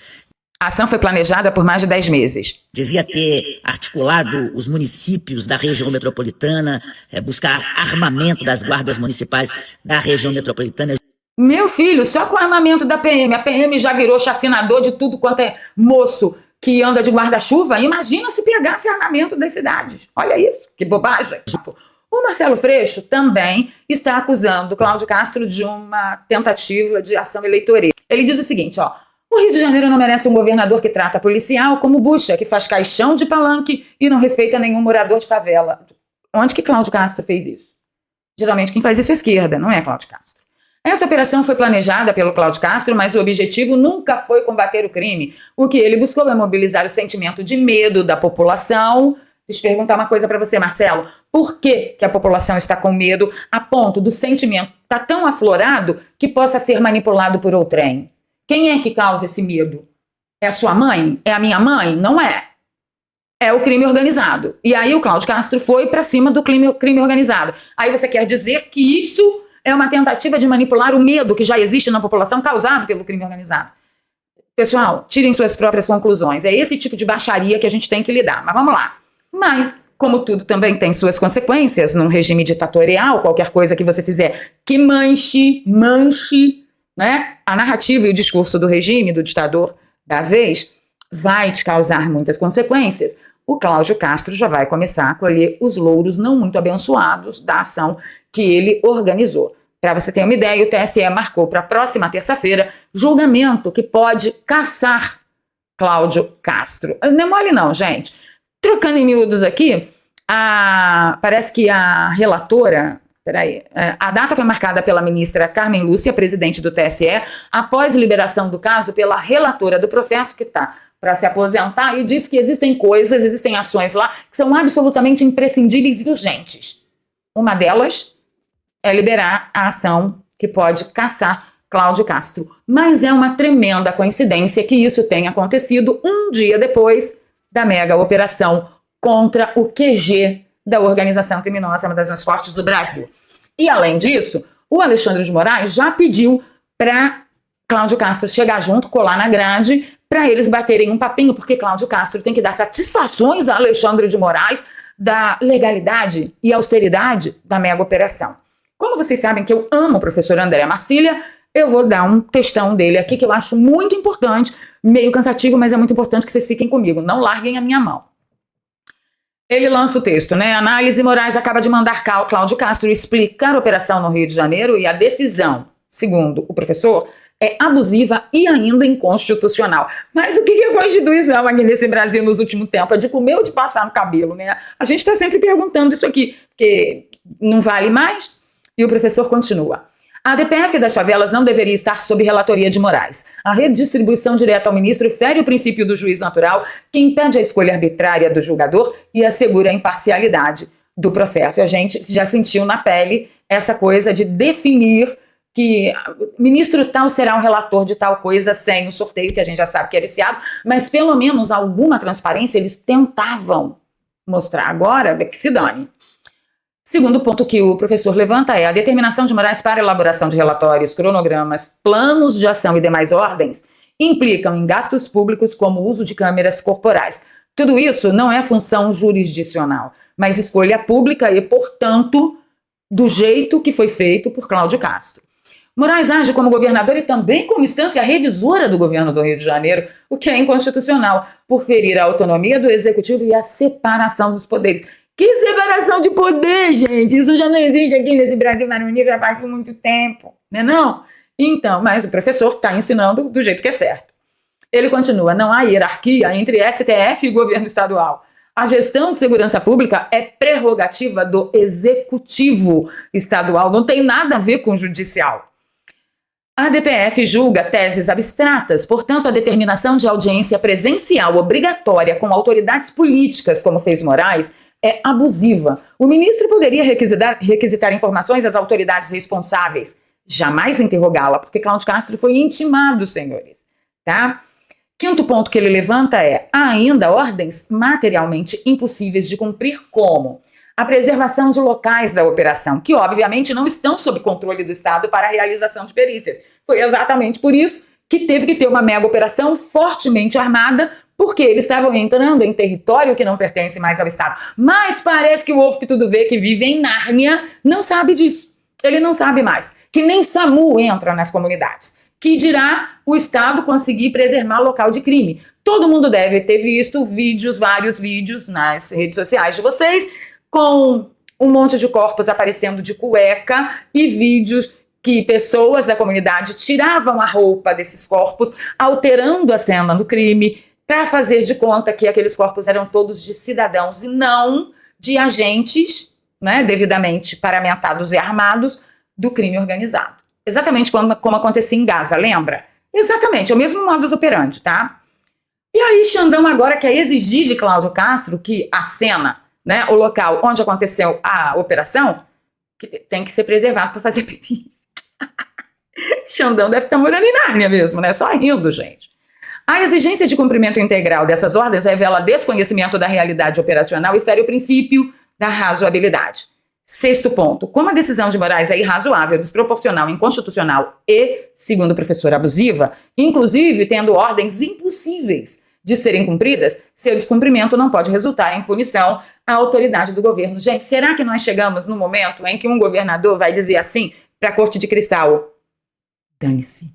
A ação foi planejada por mais de 10 meses.
Devia ter articulado os municípios da região metropolitana, buscar armamento das guardas municipais da região metropolitana.
Meu filho, só com o armamento da PM. A PM já virou chacinador de tudo quanto é moço que anda de guarda-chuva. Imagina se pegasse armamento das cidades. Olha isso, que bobagem. O Marcelo Freixo também está acusando o Cláudio Castro de uma tentativa de ação eleitoreira. Ele diz o seguinte, ó, o Rio de Janeiro não merece um governador que trata policial como bucha, que faz caixão de palanque e não respeita nenhum morador de favela. Onde que Cláudio Castro fez isso? Geralmente quem faz isso é a esquerda, não é Cláudio Castro. Essa operação foi planejada pelo Cláudio Castro, mas o objetivo nunca foi combater o crime. O que ele buscou é mobilizar o sentimento de medo da população. Deixa eu perguntar uma coisa para você, Marcelo. Por que a população está com medo a ponto do sentimento estar tão aflorado que possa ser manipulado por outrem? Quem é que causa esse medo? É a sua mãe? É a minha mãe? Não é. é o crime organizado. E aí o Cláudio Castro foi para cima do crime organizado. Aí você quer dizer que isso é uma tentativa de manipular o medo que já existe na população causado pelo crime organizado. Pessoal, tirem suas próprias conclusões. É esse tipo de baixaria que a gente tem que lidar. Mas vamos lá. Mas, como tudo também tem suas consequências, num regime ditatorial, qualquer coisa que você fizer que manche, né, a narrativa e o discurso do regime, do ditador da vez, vai te causar muitas consequências. O Cláudio Castro já vai começar a colher os louros não muito abençoados da ação que ele organizou. Para você ter uma ideia, o TSE marcou para a próxima terça-feira julgamento que pode caçar Cláudio Castro. Não é mole não, gente. Trocando em miúdos aqui, parece que a relatora... a data foi marcada pela ministra Carmen Lúcia, presidente do TSE, após liberação do caso pela relatora do processo, que está para se aposentar, e diz que existem ações lá que são absolutamente imprescindíveis e urgentes. Uma delas é liberar a ação que pode caçar Cláudio Castro. Mas é uma tremenda coincidência que isso tenha acontecido um dia depois da mega operação contra o QG da organização criminosa, uma das mais fortes do Brasil. E, além disso, o Alexandre de Moraes já pediu para Cláudio Castro chegar junto, colar na grade, para eles baterem um papinho, porque Cláudio Castro tem que dar satisfações a Alexandre de Moraes da legalidade e austeridade da mega operação. Como vocês sabem que eu amo o professor André Marcília, eu vou dar um textão dele aqui que eu acho muito importante, meio cansativo, mas é muito importante que vocês fiquem comigo, não larguem a minha mão. Ele lança o texto, né? Análise Moraes acaba de mandar Cláudio Castro explicar a operação no Rio de Janeiro e a decisão, segundo o professor, é abusiva e ainda inconstitucional. Mas o que é a Constituição aqui nesse Brasil nos últimos tempos? É de comer ou de passar no cabelo, né? A gente está sempre perguntando isso aqui, porque não vale mais? E o professor continua. A DPF das favelas não deveria estar sob relatoria de Moraes. A redistribuição direta ao ministro fere o princípio do juiz natural, que impede a escolha arbitrária do julgador e assegura a imparcialidade do processo. E a gente já sentiu na pele essa coisa de definir que ministro tal será o relator de tal coisa sem o sorteio, que a gente já sabe que é viciado, mas pelo menos alguma transparência eles tentavam mostrar. Agora, que se dane. Segundo ponto que o professor levanta é a determinação de Moraes para a elaboração de relatórios, cronogramas, planos de ação e demais ordens implicam em gastos públicos como o uso de câmeras corporais. Tudo isso não é função jurisdicional, mas escolha pública e, portanto, do jeito que foi feito por Cláudio Castro. Moraes age como governador e também como instância revisora do governo do Rio de Janeiro, o que é inconstitucional, por ferir a autonomia do executivo e a separação dos poderes. Que separação de poder, gente? Isso já não existe aqui nesse Brasil varonil já faz muito tempo, né não? Então, mas o professor está ensinando do jeito que é certo. Ele continua, não há hierarquia entre STF e governo estadual. A gestão de segurança pública é prerrogativa do executivo estadual, não tem nada a ver com o judicial. A DPF julga teses abstratas, portanto, a determinação de audiência presencial obrigatória com autoridades políticas, como fez Moraes, é abusiva. O ministro poderia requisitar informações às autoridades responsáveis, jamais interrogá-la, porque Cláudio Castro foi intimado, senhores. Tá? Quinto ponto que ele levanta é, há ainda ordens materialmente impossíveis de cumprir, como a preservação de locais da operação, que obviamente não estão sob controle do Estado para a realização de perícias. Foi exatamente por isso que teve que ter uma mega operação fortemente armada, porque eles estavam entrando em território que não pertence mais ao Estado. Mas parece que o ovo que tudo vê, que vive em Nárnia, não sabe disso. Ele não sabe mais. Que nem SAMU entra nas comunidades. Que dirá o Estado conseguir preservar local de crime. Todo mundo deve ter visto vários vídeos nas redes sociais de vocês, com um monte de corpos aparecendo de cueca e vídeos que pessoas da comunidade tiravam a roupa desses corpos, alterando a cena do crime, para fazer de conta que aqueles corpos eram todos de cidadãos e não de agentes, né, devidamente paramentados e armados do crime organizado. Exatamente como acontecia em Gaza, lembra? Exatamente, é o mesmo modus operandi, tá? E aí Xandão agora quer exigir de Cláudio Castro que a cena, né, o local onde aconteceu a operação, que tem que ser preservado para fazer perícia. Xandão deve estar morando em Nárnia mesmo, né? Só rindo, gente. A exigência de cumprimento integral dessas ordens revela desconhecimento da realidade operacional e fere o princípio da razoabilidade. 6º ponto. Como a decisão de Moraes é irrazoável, desproporcional, inconstitucional e, segundo o professor, abusiva, inclusive tendo ordens impossíveis de serem cumpridas, seu descumprimento não pode resultar em punição à autoridade do governo. Gente, será que nós chegamos no momento em que um governador vai dizer assim para a Corte de Cristal: dane-se,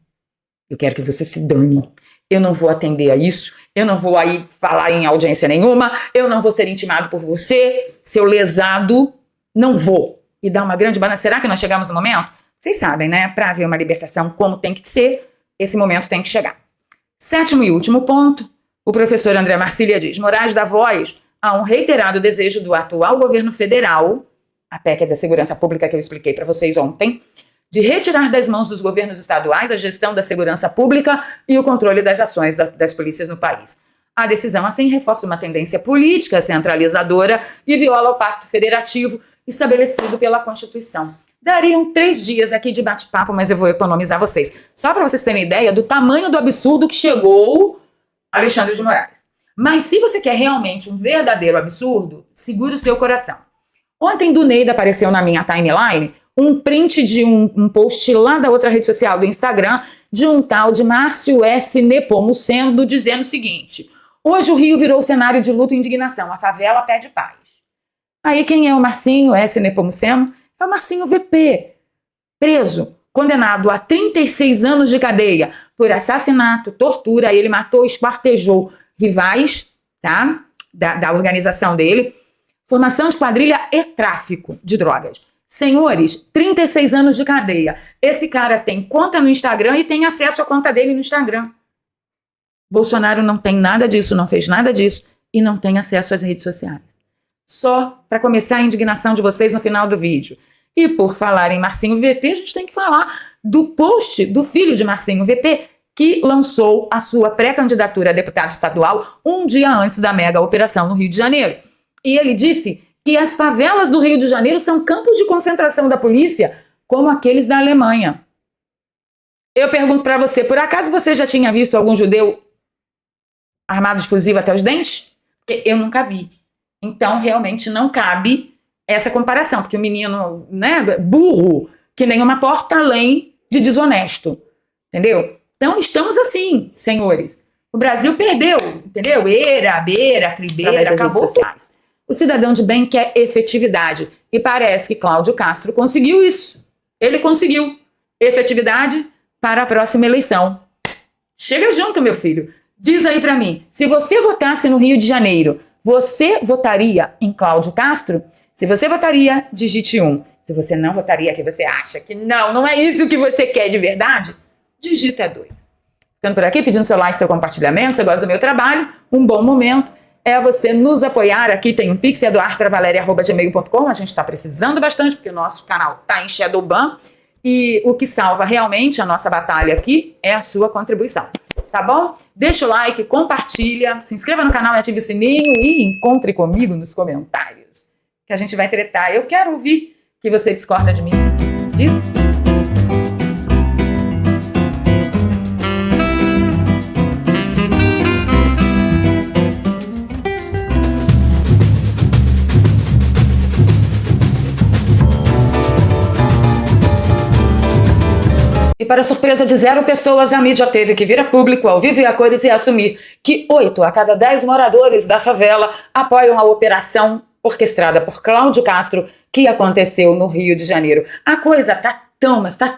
eu quero que você se dane, eu não vou atender a isso, eu não vou aí falar em audiência nenhuma, eu não vou ser intimado por você, seu lesado, não vou. E dar uma grande banana. Será que nós chegamos no momento? Vocês sabem, né? Para haver uma libertação como tem que ser, esse momento tem que chegar. 7º e último ponto, o professor André Marcília diz: Moraes dá voz a um reiterado desejo do atual governo federal, a PEC da segurança pública que eu expliquei para vocês ontem, de retirar das mãos dos governos estaduais a gestão da segurança pública e o controle das ações das polícias no país. A decisão, assim, reforça uma tendência política centralizadora e viola o pacto federativo estabelecido pela Constituição. Dariam 3 dias aqui de bate-papo, mas eu vou economizar vocês. Só para vocês terem ideia do tamanho do absurdo que chegou Alexandre de Moraes. Mas se você quer realmente um verdadeiro absurdo, segure o seu coração. Ontem do Neida apareceu na minha timeline um print de um post lá da outra rede social, do Instagram, de um tal de Márcio S. Nepomuceno, dizendo o seguinte: hoje o Rio virou cenário de luta e indignação, a favela pede paz. Aí quem é o Marcinho S. Nepomuceno? É o Marcinho VP, preso, condenado a 36 anos de cadeia por assassinato, tortura. Ele matou, esquartejou rivais, tá? Da organização dele, formação de quadrilha e tráfico de drogas. Senhores, 36 anos de cadeia. Esse cara tem conta no Instagram e tem acesso à conta dele no Instagram. Bolsonaro não tem nada disso, não fez nada disso e não tem acesso às redes sociais. Só para começar a indignação de vocês no final do vídeo. E por falar em Marcinho VP, a gente tem que falar do post do filho de Marcinho VP, que lançou a sua pré-candidatura a deputado estadual um dia antes da mega operação no Rio de Janeiro. E ele disse que as favelas do Rio de Janeiro são campos de concentração da polícia, como aqueles da Alemanha. Eu pergunto para você, por acaso você já tinha visto algum judeu armado de fuzil até os dentes? Porque eu nunca vi. Então, realmente não cabe essa comparação, porque o menino, né, burro, que nem uma porta além de desonesto, entendeu? Então, estamos assim, senhores. O Brasil perdeu, entendeu? Eira, beira, clibeira, acabou. O cidadão de bem quer efetividade. E parece que Cláudio Castro conseguiu isso. Ele conseguiu efetividade para a próxima eleição. Chega junto, meu filho. Diz aí para mim, se você votasse no Rio de Janeiro, você votaria em Cláudio Castro? Se você votaria, digite 1. Se você não votaria, que você acha que não é isso que você quer de verdade, digita 2. Ficando por aqui, pedindo seu like, seu compartilhamento, você gosta do meu trabalho, um bom momento é você nos apoiar. Aqui tem um pix, eduartravaleria@gmail.com. A gente está precisando bastante, porque o nosso canal está em Shadowban. E o que salva realmente a nossa batalha aqui é a sua contribuição. Tá bom? Deixa o like, compartilha, se inscreva no canal e ative o sininho e encontre comigo nos comentários, que a gente vai tretar. Eu quero ouvir que você discorda de mim. Diz... E para surpresa de 0 pessoas, a mídia teve que vir a público, ao vivo e a cores, e assumir que 8 a cada 10 moradores da favela apoiam a operação orquestrada por Cláudio Castro, que aconteceu no Rio de Janeiro. A coisa está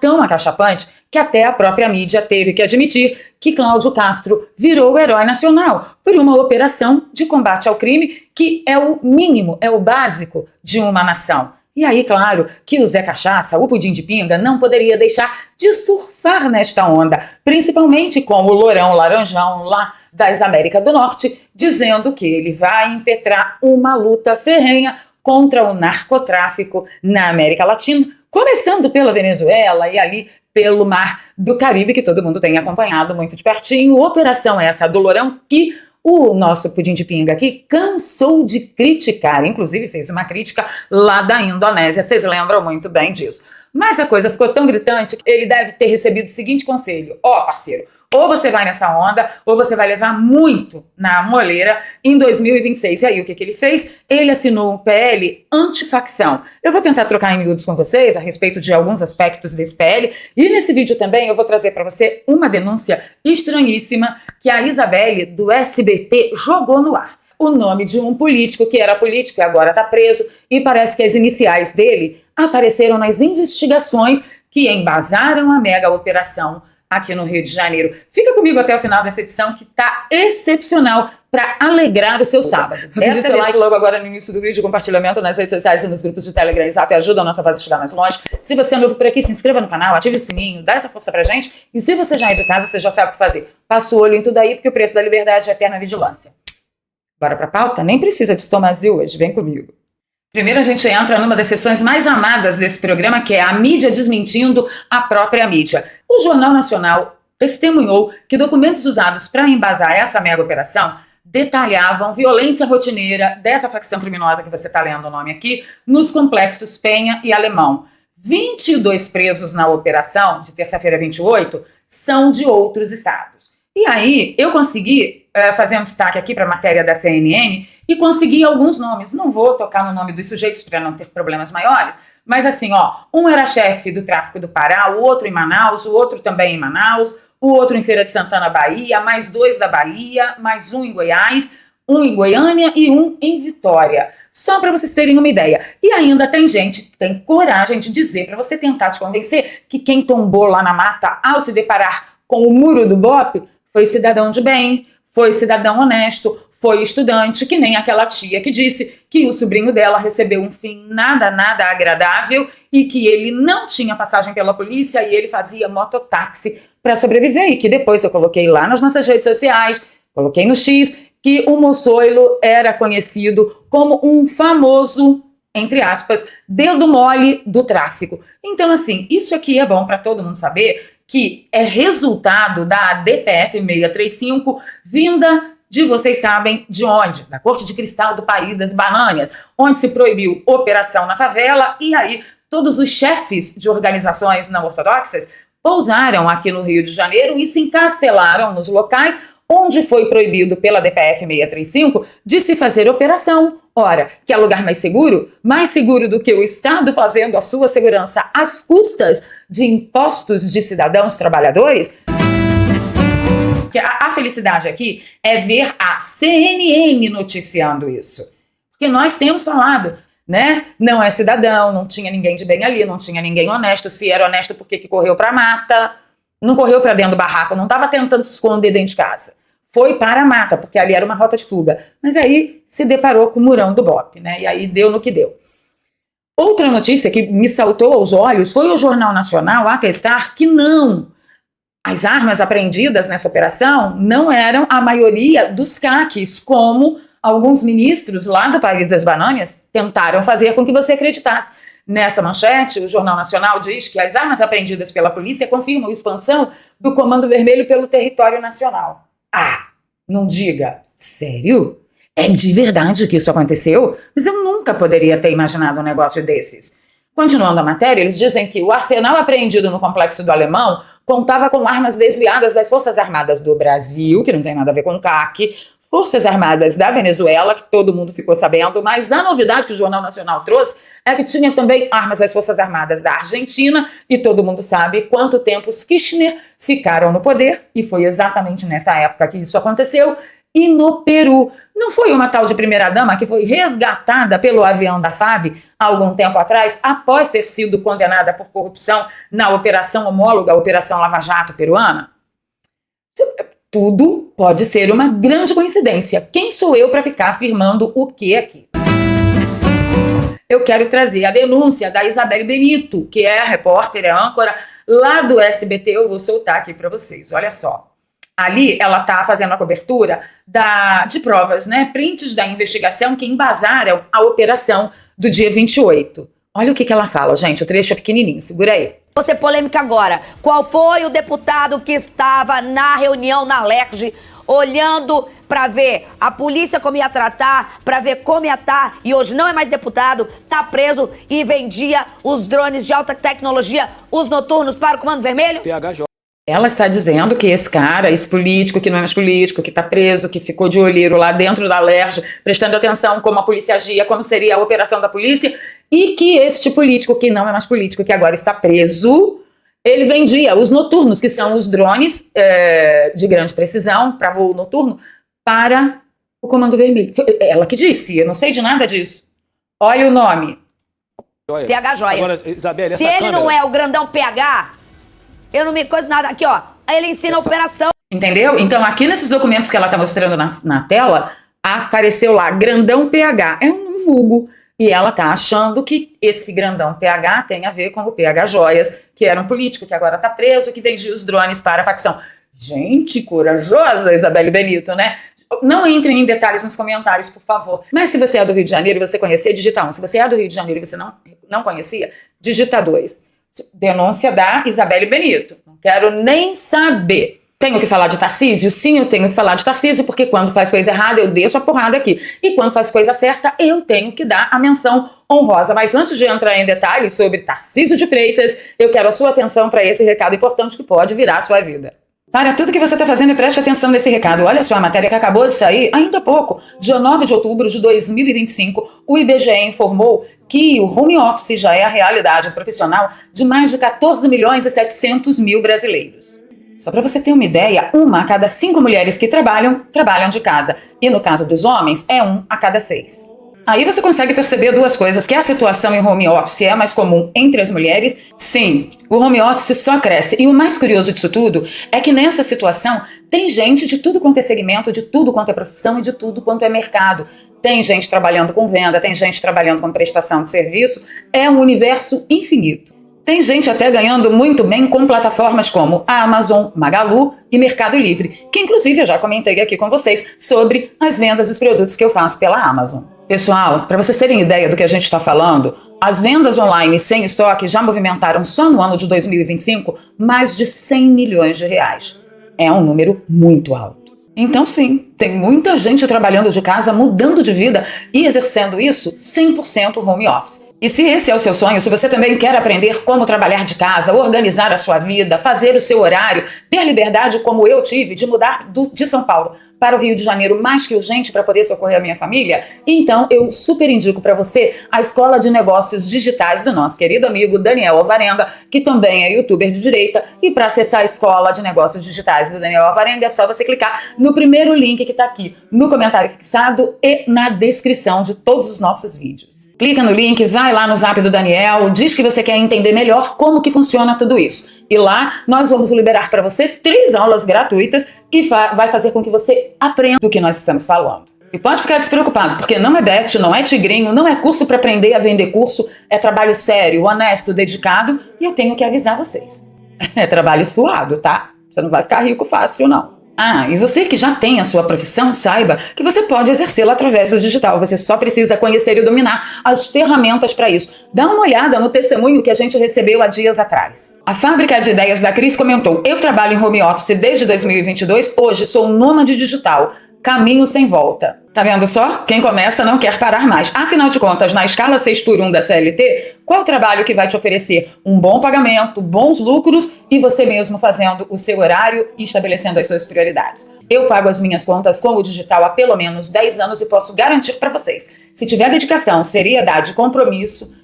tão acachapante que até a própria mídia teve que admitir que Cláudio Castro virou herói nacional por uma operação de combate ao crime que é o mínimo, é o básico de uma nação. E aí, claro, que o Zé Cachaça, o Pudim de Pinga, não poderia deixar de surfar nesta onda, principalmente com o Lourão Laranjão lá das Américas do Norte, dizendo que ele vai impetrar uma luta ferrenha contra o narcotráfico na América Latina, começando pela Venezuela e ali pelo Mar do Caribe, que todo mundo tem acompanhado muito de pertinho. Operação essa do Lourão que o nosso Pudim de Pinga aqui cansou de criticar, inclusive fez uma crítica lá da Indonésia, vocês lembram muito bem disso. Mas a coisa ficou tão gritante que ele deve ter recebido o seguinte conselho: ó, parceiro, ou você vai nessa onda, ou você vai levar muito na moleira em 2026. E aí, o que ele fez? Ele assinou um PL antifacção. Eu vou tentar trocar em miúdos com vocês a respeito de alguns aspectos desse PL, e nesse vídeo também eu vou trazer para você uma denúncia estranhíssima que a Isabelle, do SBT, jogou no ar. O nome de um político que era político e agora está preso, e parece que as iniciais dele apareceram nas investigações que embasaram a mega operação aqui no Rio de Janeiro. Fica comigo até o final dessa edição, que tá excepcional para alegrar o seu sábado. Deixe seu like logo agora no início do vídeo, compartilhamento nas redes sociais e nos grupos de Telegram e Zap, ajuda a nossa voz a chegar mais longe. Se você é novo por aqui, se inscreva no canal, ative o sininho, dá essa força pra gente, e se você já é de casa, você já sabe o que fazer. Passa o olho em tudo aí, porque o preço da liberdade é eterna vigilância. Bora pra pauta? Nem precisa de estomazil hoje, vem comigo. Primeiro a gente entra numa das sessões mais amadas desse programa, que é a mídia desmentindo a própria mídia. O Jornal Nacional testemunhou que documentos usados para embasar essa mega operação detalhavam violência rotineira dessa facção criminosa que você está lendo o nome aqui, nos complexos Penha e Alemão. 22 presos na operação de terça-feira 28 são de outros estados. E aí eu consegui fazer um destaque aqui para a matéria da CNN e consegui alguns nomes. Não vou tocar no nome dos sujeitos para não ter problemas maiores, mas assim, um era chefe do tráfico do Pará, o outro em Manaus, o outro também em Manaus, o outro em Feira de Santana, Bahia, mais 2 da Bahia, mais um em Goiás, um em Goiânia e um em Vitória. Só para vocês terem uma ideia. E ainda tem gente que tem coragem de dizer, para você tentar te convencer, que quem tombou lá na mata ao se deparar com o muro do BOPE foi cidadão de bem, foi cidadão honesto, foi estudante, que nem aquela tia que disse que o sobrinho dela recebeu um fim nada agradável e que ele não tinha passagem pela polícia e ele fazia mototáxi para sobreviver, e que depois eu coloquei lá nas nossas redes sociais, coloquei no X, que o Moçoilo era conhecido como um famoso, entre aspas, dedo mole do tráfico. Então, assim, isso aqui é bom para todo mundo saber, que é resultado da DPF 635, vinda de vocês sabem de onde? Da Corte de Cristal do País das Bananas, onde se proibiu operação na favela, e aí todos os chefes de organizações não ortodoxas pousaram aqui no Rio de Janeiro e se encastelaram nos locais onde foi proibido pela DPF 635 de se fazer operação. Ora, que é lugar mais seguro do que o Estado fazendo a sua segurança às custas de impostos de cidadãos trabalhadores? A felicidade aqui é ver a CNN noticiando isso. Porque nós temos falado, né? Não é cidadão, não tinha ninguém de bem ali, não tinha ninguém honesto. Se era honesto, por que correu para a mata? Não correu para dentro do barraco, não estava tentando se esconder dentro de casa. Foi para a mata, porque ali era uma rota de fuga. Mas aí se deparou com o murão do BOPE, né? E aí deu no que deu. Outra notícia que me saltou aos olhos foi o Jornal Nacional atestar que não. As armas apreendidas nessa operação não eram a maioria dos caques, como alguns ministros lá do País das Bananas tentaram fazer com que você acreditasse. Nessa manchete, o Jornal Nacional diz que as armas apreendidas pela polícia confirmam a expansão do Comando Vermelho pelo território nacional. Ah, não diga. Sério? É de verdade que isso aconteceu? Mas eu nunca poderia ter imaginado um negócio desses. Continuando a matéria, eles dizem que o arsenal apreendido no Complexo do Alemão contava com armas desviadas das Forças Armadas do Brasil, que não tem nada a ver com CAC, Forças Armadas da Venezuela, que todo mundo ficou sabendo, mas a novidade que o Jornal Nacional trouxe é que tinha também armas das Forças Armadas da Argentina, e todo mundo sabe quanto tempo os Kirchner ficaram no poder, e foi exatamente nessa época que isso aconteceu. E no Peru, não foi uma tal de primeira-dama que foi resgatada pelo avião da FAB há algum tempo atrás, após ter sido condenada por corrupção na operação homóloga, a Operação Lava Jato peruana? Tudo pode ser uma grande coincidência. Quem sou eu para ficar afirmando o que aqui? Eu quero trazer a denúncia da Isabelle Benito, que é a repórter, é a âncora lá do SBT. Eu vou soltar aqui para vocês, olha só. Ali ela está fazendo a cobertura de provas, né? Prints da investigação que embasaram a operação do dia 28. Olha o que ela fala, gente. O trecho é pequenininho, segura aí.
Vou ser polêmica agora. Qual foi o deputado que estava na reunião na LERJ, olhando para ver a polícia como ia tratar, para ver como ia estar, e hoje não é mais deputado, tá preso e vendia os drones de alta tecnologia, os noturnos para o Comando Vermelho?
THJ.
Ela está dizendo que esse cara, esse político que não é mais político, que está preso, que ficou de olheiro lá dentro da LERJ, prestando atenção como a polícia agia, como seria a operação da polícia, e que este político que não é mais político, que agora está preso, ele vendia os noturnos, que são os drones de grande precisão para voo noturno, para o Comando Vermelho. Foi ela que disse, eu não sei de nada disso. Olha o nome.
PH Joias.
Agora, Isabelle,
Se
essa
ele
câmera...
não é o grandão PH, eu não me coisa nada. Aqui, ó. Ele ensina a operação.
Entendeu? Então, aqui nesses documentos que ela está mostrando na tela, apareceu lá, grandão PH. É um vulgo. E ela está achando que esse grandão PH tem a ver com o PH Joias, que era um político que agora está preso, que vendia os drones para a facção. Gente, corajosa, Isabelle Benito, né? Não entrem em detalhes nos comentários, por favor. Mas se você é do Rio de Janeiro e você conhecia, digita 1. Se você é do Rio de Janeiro e você não conhecia, digita 2. Denúncia da Isabelle Benito. Não quero nem saber. Tenho que falar de Tarcísio? Sim, eu tenho que falar de Tarcísio, porque quando faz coisa errada, eu deixo a porrada aqui. E quando faz coisa certa, eu tenho que dar a menção honrosa. Mas antes de entrar em detalhes sobre Tarcísio de Freitas, eu quero a sua atenção para esse recado importante que pode virar a sua vida. Para tudo que você está fazendo, preste atenção nesse recado. Olha só, a matéria que acabou de sair, ainda há pouco, dia 9 de outubro de 2025, o IBGE informou que o home office já é a realidade profissional de mais de 14.700.000 brasileiros. Só para você ter uma ideia, 1 a cada 5 mulheres que trabalham de casa. E no caso dos homens, é 1 a cada 6. Aí você consegue perceber duas coisas, que a situação em home office é mais comum entre as mulheres. Sim, o home office só cresce. E o mais curioso disso tudo é que nessa situação tem gente de tudo quanto é segmento, de tudo quanto é profissão e de tudo quanto é mercado. Tem gente trabalhando com venda, tem gente trabalhando com prestação de serviço. É um universo infinito. Tem gente até ganhando muito bem com plataformas como a Amazon, Magalu e Mercado Livre, que inclusive eu já comentei aqui com vocês sobre as vendas dos produtos que eu faço pela Amazon. Pessoal, para vocês terem ideia do que a gente está falando, as vendas online sem estoque já movimentaram só no ano de 2025 mais de 100 milhões de reais. É um número muito alto. Então sim, tem muita gente trabalhando de casa, mudando de vida e exercendo isso 100% home office. E se esse é o seu sonho, se você também quer aprender como trabalhar de casa, organizar a sua vida, fazer o seu horário, ter liberdade como eu tive de mudar de São Paulo para o Rio de Janeiro mais que urgente para poder socorrer a minha família, então eu super indico para você a Escola de Negócios Digitais do nosso querido amigo Daniel Alvarenga, que também é youtuber de direita. E para acessar a Escola de Negócios Digitais do Daniel Alvarenga é só você clicar no primeiro link que está aqui no comentário fixado e na descrição de todos os nossos vídeos. Clica no link, vai lá no zap do Daniel, diz que você quer entender melhor como que funciona tudo isso. E lá nós vamos liberar para você 3 aulas gratuitas que vai fazer com que você aprenda do que nós estamos falando. E pode ficar despreocupado, porque não é bet, não é tigrinho, não é curso para aprender a vender curso, é trabalho sério, honesto, dedicado, e eu tenho que avisar vocês. É trabalho suado, tá? Você não vai ficar rico fácil, não. Ah, e você que já tem a sua profissão, saiba que você pode exercê-la através do digital. Você só precisa conhecer e dominar as ferramentas para isso. Dá uma olhada no testemunho que a gente recebeu há dias atrás. A Fábrica de Ideias da Cris comentou: eu trabalho em home office desde 2022, hoje sou nômade digital. Caminho sem volta. Tá vendo só? Quem começa não quer parar mais. Afinal de contas, na escala 6x1 da CLT, qual é o trabalho que vai te oferecer um bom pagamento, bons lucros e você mesmo fazendo o seu horário e estabelecendo as suas prioridades? Eu pago as minhas contas com o digital há pelo menos 10 anos e posso garantir para vocês, se tiver dedicação, seriedade e compromisso,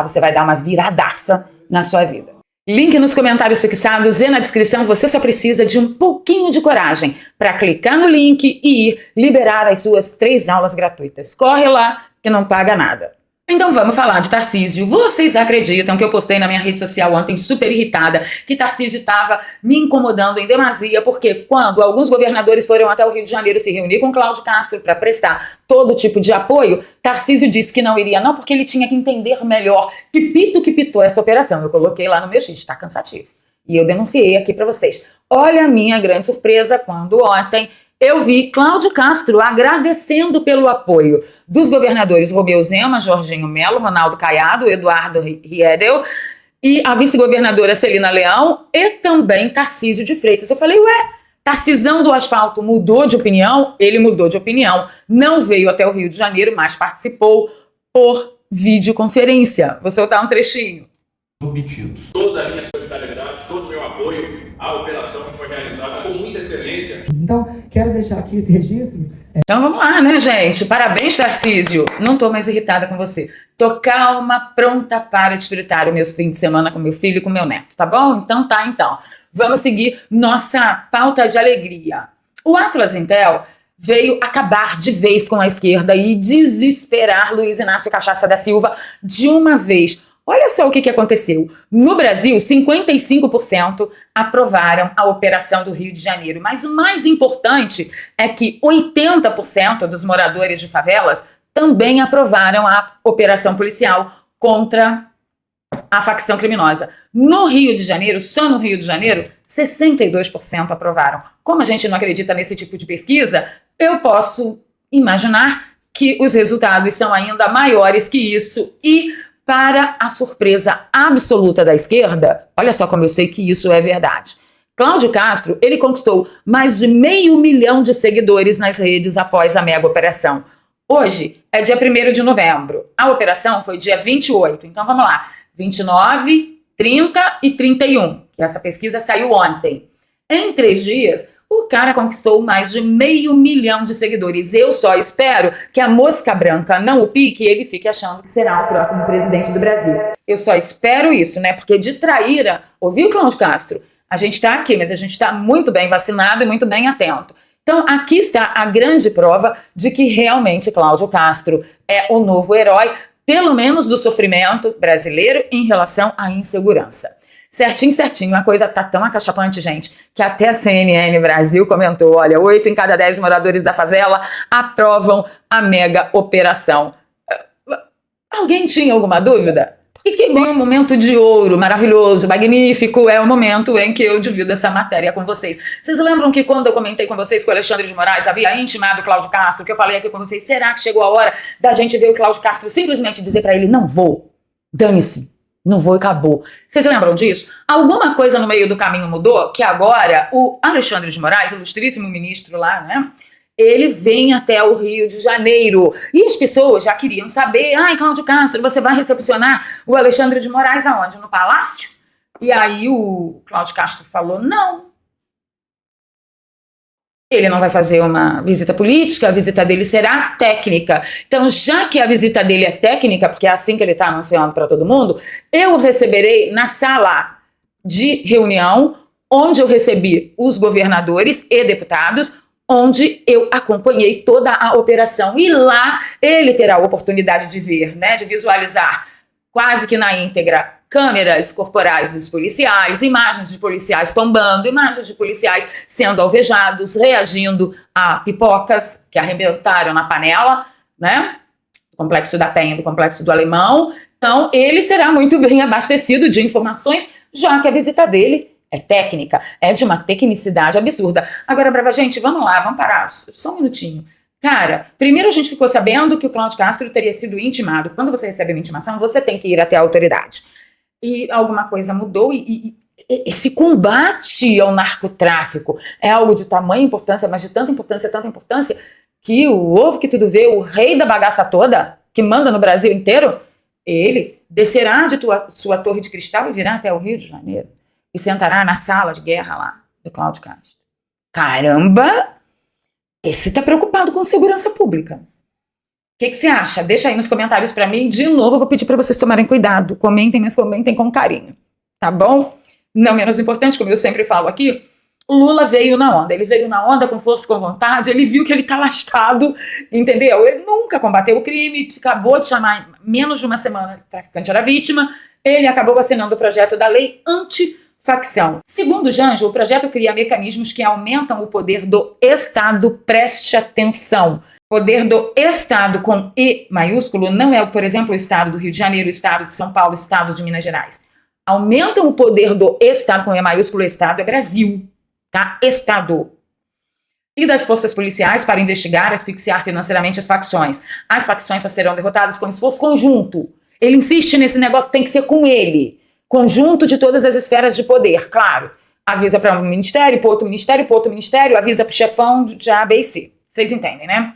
você vai dar uma viradaça na sua vida. Link nos comentários fixados e na descrição. Você só precisa de um pouquinho de coragem para clicar no link e ir liberar as suas 3 aulas gratuitas. Corre lá que não paga nada. Então vamos falar de Tarcísio. Vocês acreditam que eu postei na minha rede social ontem super irritada que Tarcísio estava me incomodando em demasia porque quando alguns governadores foram até o Rio de Janeiro se reunir com Cláudio Castro para prestar todo tipo de apoio, Tarcísio disse que não iria não porque ele tinha que entender melhor que pitou essa operação. Eu coloquei lá no meu X, tá cansativo. E eu denunciei aqui para vocês. Olha a minha grande surpresa quando ontem eu vi Cláudio Castro agradecendo pelo apoio dos governadores Romeu Zema, Jorginho Melo, Ronaldo Caiado, Eduardo Riedel e a vice-governadora Celina Leão e também Tarcísio de Freitas. Eu falei, Tarcisão do asfalto mudou de opinião? Ele mudou de opinião, não veio até o Rio de Janeiro, mas participou por videoconferência. Vou soltar um trechinho.
Toda a minha solidariedade, todo o meu apoio à operação
Então, quero deixar aqui esse registro.
Então vamos lá, né, gente? Parabéns, Tarcísio. Não tô mais irritada com você. Tô calma, pronta para desfrutar o meu fim de semana com meu filho e com meu neto, tá bom? Então tá, então. Vamos seguir nossa pauta de alegria. O Atlas Intel veio acabar de vez com a esquerda e desesperar Luiz Inácio Cachaça da Silva de uma vez. Olha só o que aconteceu. No Brasil, 55% aprovaram a operação do Rio de Janeiro. Mas o mais importante é que 80% dos moradores de favelas também aprovaram a operação policial contra a facção criminosa. No Rio de Janeiro, só no Rio de Janeiro, 62% aprovaram. Como a gente não acredita nesse tipo de pesquisa, eu posso imaginar que os resultados são ainda maiores que isso e, para a surpresa absoluta da esquerda, olha só como eu sei que isso é verdade. Cláudio Castro, ele conquistou mais de 500 mil de seguidores nas redes após a mega operação. Hoje é dia 1º de novembro. A operação foi dia 28. Então vamos lá. 29, 30 e 31. Essa pesquisa saiu ontem. Em 3 dias, o cara conquistou mais de 500 mil de seguidores. Eu só espero que a mosca branca não o pique e ele fique achando que será o próximo presidente do Brasil. Eu só espero isso, né? Porque de traíra, ouviu, Cláudio Castro? A gente está aqui, mas a gente está muito bem vacinado e muito bem atento. Então, aqui está a grande prova de que realmente Cláudio Castro é o novo herói, pelo menos do sofrimento brasileiro em relação à insegurança. Certinho, a coisa tá tão acachapante, gente, que até a CNN Brasil comentou, olha, 8 em cada 10 moradores da favela aprovam a mega operação. Alguém tinha alguma dúvida? E que bem, um momento de ouro, maravilhoso, magnífico, é o momento em que eu divido essa matéria com vocês. Vocês lembram que quando eu comentei com vocês que o Alexandre de Moraes havia intimado o Cláudio Castro, que eu falei aqui com vocês, será que chegou a hora da gente ver o Cláudio Castro simplesmente dizer pra ele, não vou, dane-se. Não vou e acabou. Vocês lembram disso? Alguma coisa no meio do caminho mudou, que agora o Alexandre de Moraes, ilustríssimo ministro lá, né? Ele vem até o Rio de Janeiro. E as pessoas já queriam saber, Cláudio Castro, você vai recepcionar o Alexandre de Moraes aonde? No Palácio? E aí o Cláudio Castro falou, não. Ele não vai fazer uma visita política, a visita dele será técnica. Então, já que a visita dele é técnica, porque é assim que ele está anunciando para todo mundo, eu o receberei na sala de reunião, onde eu recebi os governadores e deputados, onde eu acompanhei toda a operação. E lá ele terá a oportunidade de ver, né, de visualizar quase que na íntegra câmeras corporais dos policiais, imagens de policiais tombando, imagens de policiais sendo alvejados, reagindo a pipocas que arrebentaram na panela, né? Do Complexo da Penha, do Complexo do Alemão. Então, ele será muito bem abastecido de informações, já que a visita dele é técnica, é de uma tecnicidade absurda. Agora, brava gente, vamos lá, vamos parar, só um minutinho. Cara, primeiro a gente ficou sabendo que o Cláudio Castro teria sido intimado. Quando você recebe uma intimação, você tem que ir até a autoridade. E alguma coisa mudou e esse combate ao narcotráfico é algo de tamanha importância, mas de tanta importância, que o ovo que tudo vê, o rei da bagaça toda, que manda no Brasil inteiro, ele descerá de sua torre de cristal e virá até o Rio de Janeiro e sentará na sala de guerra lá do Cláudio Castro. Caramba! Esse tá preocupado com segurança pública. O que você acha? Deixa aí nos comentários pra mim. De novo, eu vou pedir pra vocês tomarem cuidado. Comentem, mas comentem com carinho. Tá bom? Não menos importante, como eu sempre falo aqui, o Lula veio na onda. Ele veio na onda com força, com vontade. Ele viu que ele tá lascado, entendeu? Ele nunca combateu o crime. Acabou de chamar, menos de uma semana, o traficante era vítima. Ele acabou assinando o projeto da lei anti-facção. Segundo Janjo, o projeto cria mecanismos que aumentam o poder do Estado. Preste atenção. Poder do Estado com E maiúsculo não é, por exemplo, o Estado do Rio de Janeiro, o Estado de São Paulo, o Estado de Minas Gerais. Aumentam o poder do Estado com E maiúsculo, o Estado é Brasil, tá? Estado. E das forças policiais para investigar e asfixiar financeiramente as facções. As facções só serão derrotadas com esforço conjunto. Ele insiste nesse negócio, tem que ser com ele. Conjunto de todas as esferas de poder, claro. Avisa para um ministério, para outro ministério, para outro ministério, avisa para o chefão de A, B e C. Vocês entendem, né?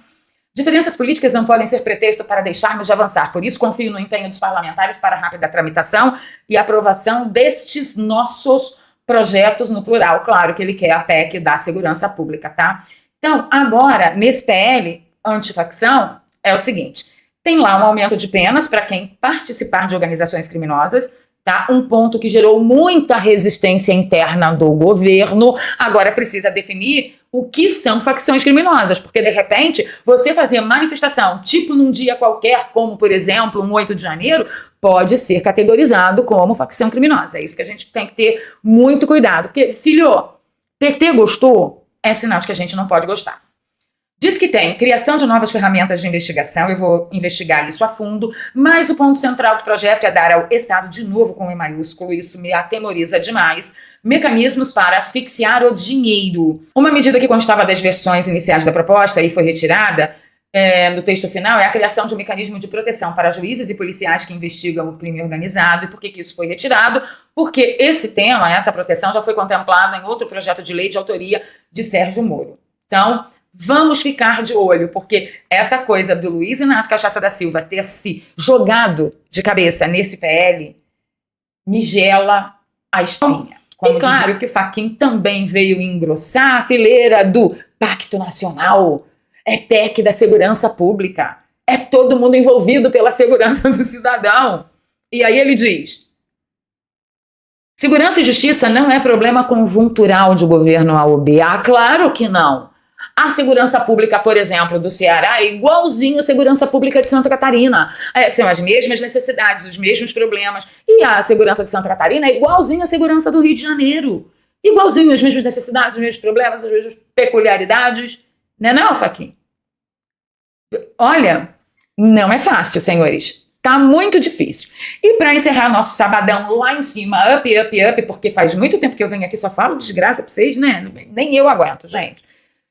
Diferenças políticas não podem ser pretexto para deixarmos de avançar. Por isso, confio no empenho dos parlamentares para a rápida tramitação e aprovação destes nossos projetos no plural, claro que ele quer a PEC da segurança pública, tá? Então, agora, nesse PL antifacção, é o seguinte, tem lá um aumento de penas para quem participar de organizações criminosas, tá? Um ponto que gerou muita resistência interna do governo, agora precisa definir o que são facções criminosas, porque de repente você fazer manifestação, tipo num dia qualquer, como por exemplo um 8 de janeiro, pode ser categorizado como facção criminosa. É isso que a gente tem que ter muito cuidado, porque, filho, PT gostou, é sinal de que a gente não pode gostar. Diz que tem criação de novas ferramentas de investigação, eu vou investigar isso a fundo, mas o ponto central do projeto é dar ao Estado, de novo com E maiúsculo, isso me atemoriza demais, mecanismos para asfixiar o dinheiro. Uma medida que constava das versões iniciais da proposta e foi retirada no texto final é a criação de um mecanismo de proteção para juízes e policiais que investigam o crime organizado. E por que isso foi retirado? Porque esse tema, essa proteção, já foi contemplada em outro projeto de lei de autoria de Sérgio Moro. Então, vamos ficar de olho, porque essa coisa do Luiz Inácio Cachaça da Silva ter se jogado de cabeça nesse PL me gela a espinha. E claro que o Fachin também veio engrossar a fileira do Pacto Nacional, é PEC da segurança pública, é todo mundo envolvido pela segurança do cidadão. E aí ele diz, segurança e justiça não é problema conjuntural de governo A ou B. Ah, claro que não. A segurança pública, por exemplo, do Ceará é igualzinho à segurança pública de Santa Catarina. São as mesmas necessidades, os mesmos problemas. E a segurança de Santa Catarina é igualzinho à segurança do Rio de Janeiro. Igualzinho, as mesmas necessidades, os mesmos problemas, as mesmas peculiaridades. Não é não, Fachin? Olha, não é fácil, senhores. Tá muito difícil. E para encerrar nosso sabadão lá em cima, up, porque faz muito tempo que eu venho aqui, só falo desgraça pra vocês, né? Nem eu aguento, gente.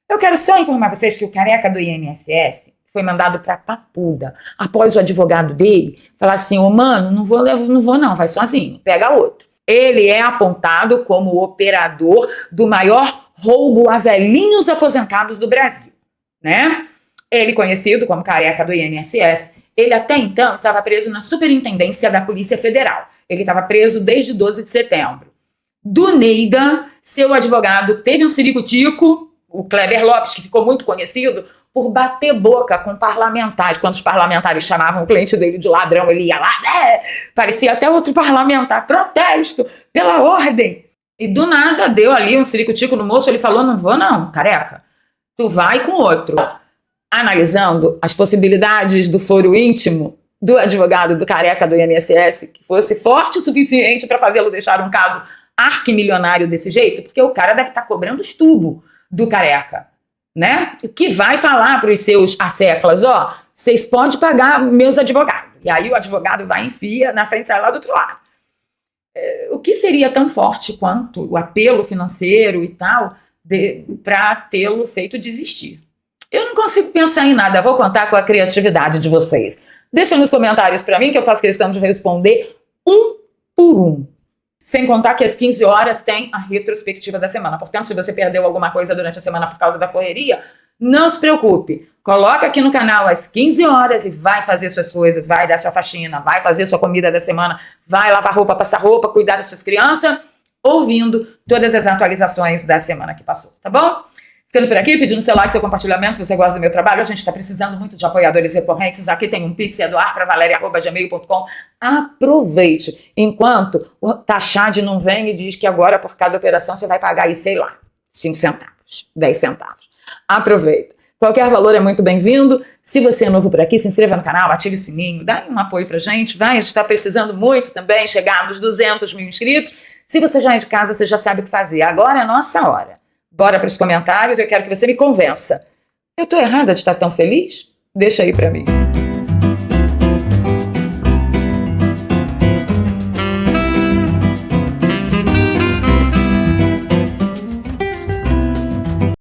Eu quero só informar vocês que o careca do INSS foi mandado para Papuda, após o advogado dele falar assim, mano, não vou não, vai sozinho, pega outro. Ele é apontado como o operador do maior roubo a velhinhos aposentados do Brasil, né? Ele, conhecido como careca do INSS, ele até então estava preso na Superintendência da Polícia Federal. Ele estava preso desde 12 de setembro. Do Neida, seu advogado teve um ciricutico, o Kleber Lopes, que ficou muito conhecido por bater boca com parlamentares. Quando os parlamentares chamavam o cliente dele de ladrão, ele ia lá, parecia até outro parlamentar, protesto pela ordem. E do nada deu ali um ciricutico no moço, ele falou, não vou não, careca, tu vai com outro. Analisando as possibilidades do foro íntimo do advogado do careca do INSS, que fosse forte o suficiente para fazê-lo deixar um caso arquimilionário desse jeito, porque o cara deve estar cobrando os tubos do careca, né? Que vai falar para os seus asseclas, vocês podem pagar meus advogados. E aí o advogado vai, enfia na frente e sai lá do outro lado. O que seria tão forte quanto o apelo financeiro e tal para tê-lo feito desistir? Eu não consigo pensar em nada, vou contar com a criatividade de vocês. Deixa nos comentários para mim que eu faço questão de responder um por um. Sem contar que às 15 horas tem a retrospectiva da semana. Portanto, se você perdeu alguma coisa durante a semana por causa da correria, não se preocupe. Coloca aqui no canal às 15 horas e vai fazer suas coisas, vai dar sua faxina, vai fazer sua comida da semana, vai lavar roupa, passar roupa, cuidar das suas crianças, ouvindo todas as atualizações da semana que passou, tá bom? Ficando por aqui, pedindo seu like, seu compartilhamento, se você gosta do meu trabalho. A gente está precisando muito de apoiadores recorrentes. Aqui tem um pix, é doarpravaleria@gmail.com. Aproveite. Enquanto o Taxade não vem e diz que agora, por cada operação, você vai pagar aí, sei lá, 5 centavos, 10 centavos. Aproveita. Qualquer valor é muito bem-vindo. Se você é novo por aqui, se inscreva no canal, ative o sininho, dá um apoio pra gente. A gente está precisando muito também chegar nos 200 mil inscritos. Se você já é de casa, você já sabe o que fazer. Agora é a nossa hora. Bora para os comentários, eu quero que você me convença. Eu tô errada de estar tão feliz? Deixa aí para mim.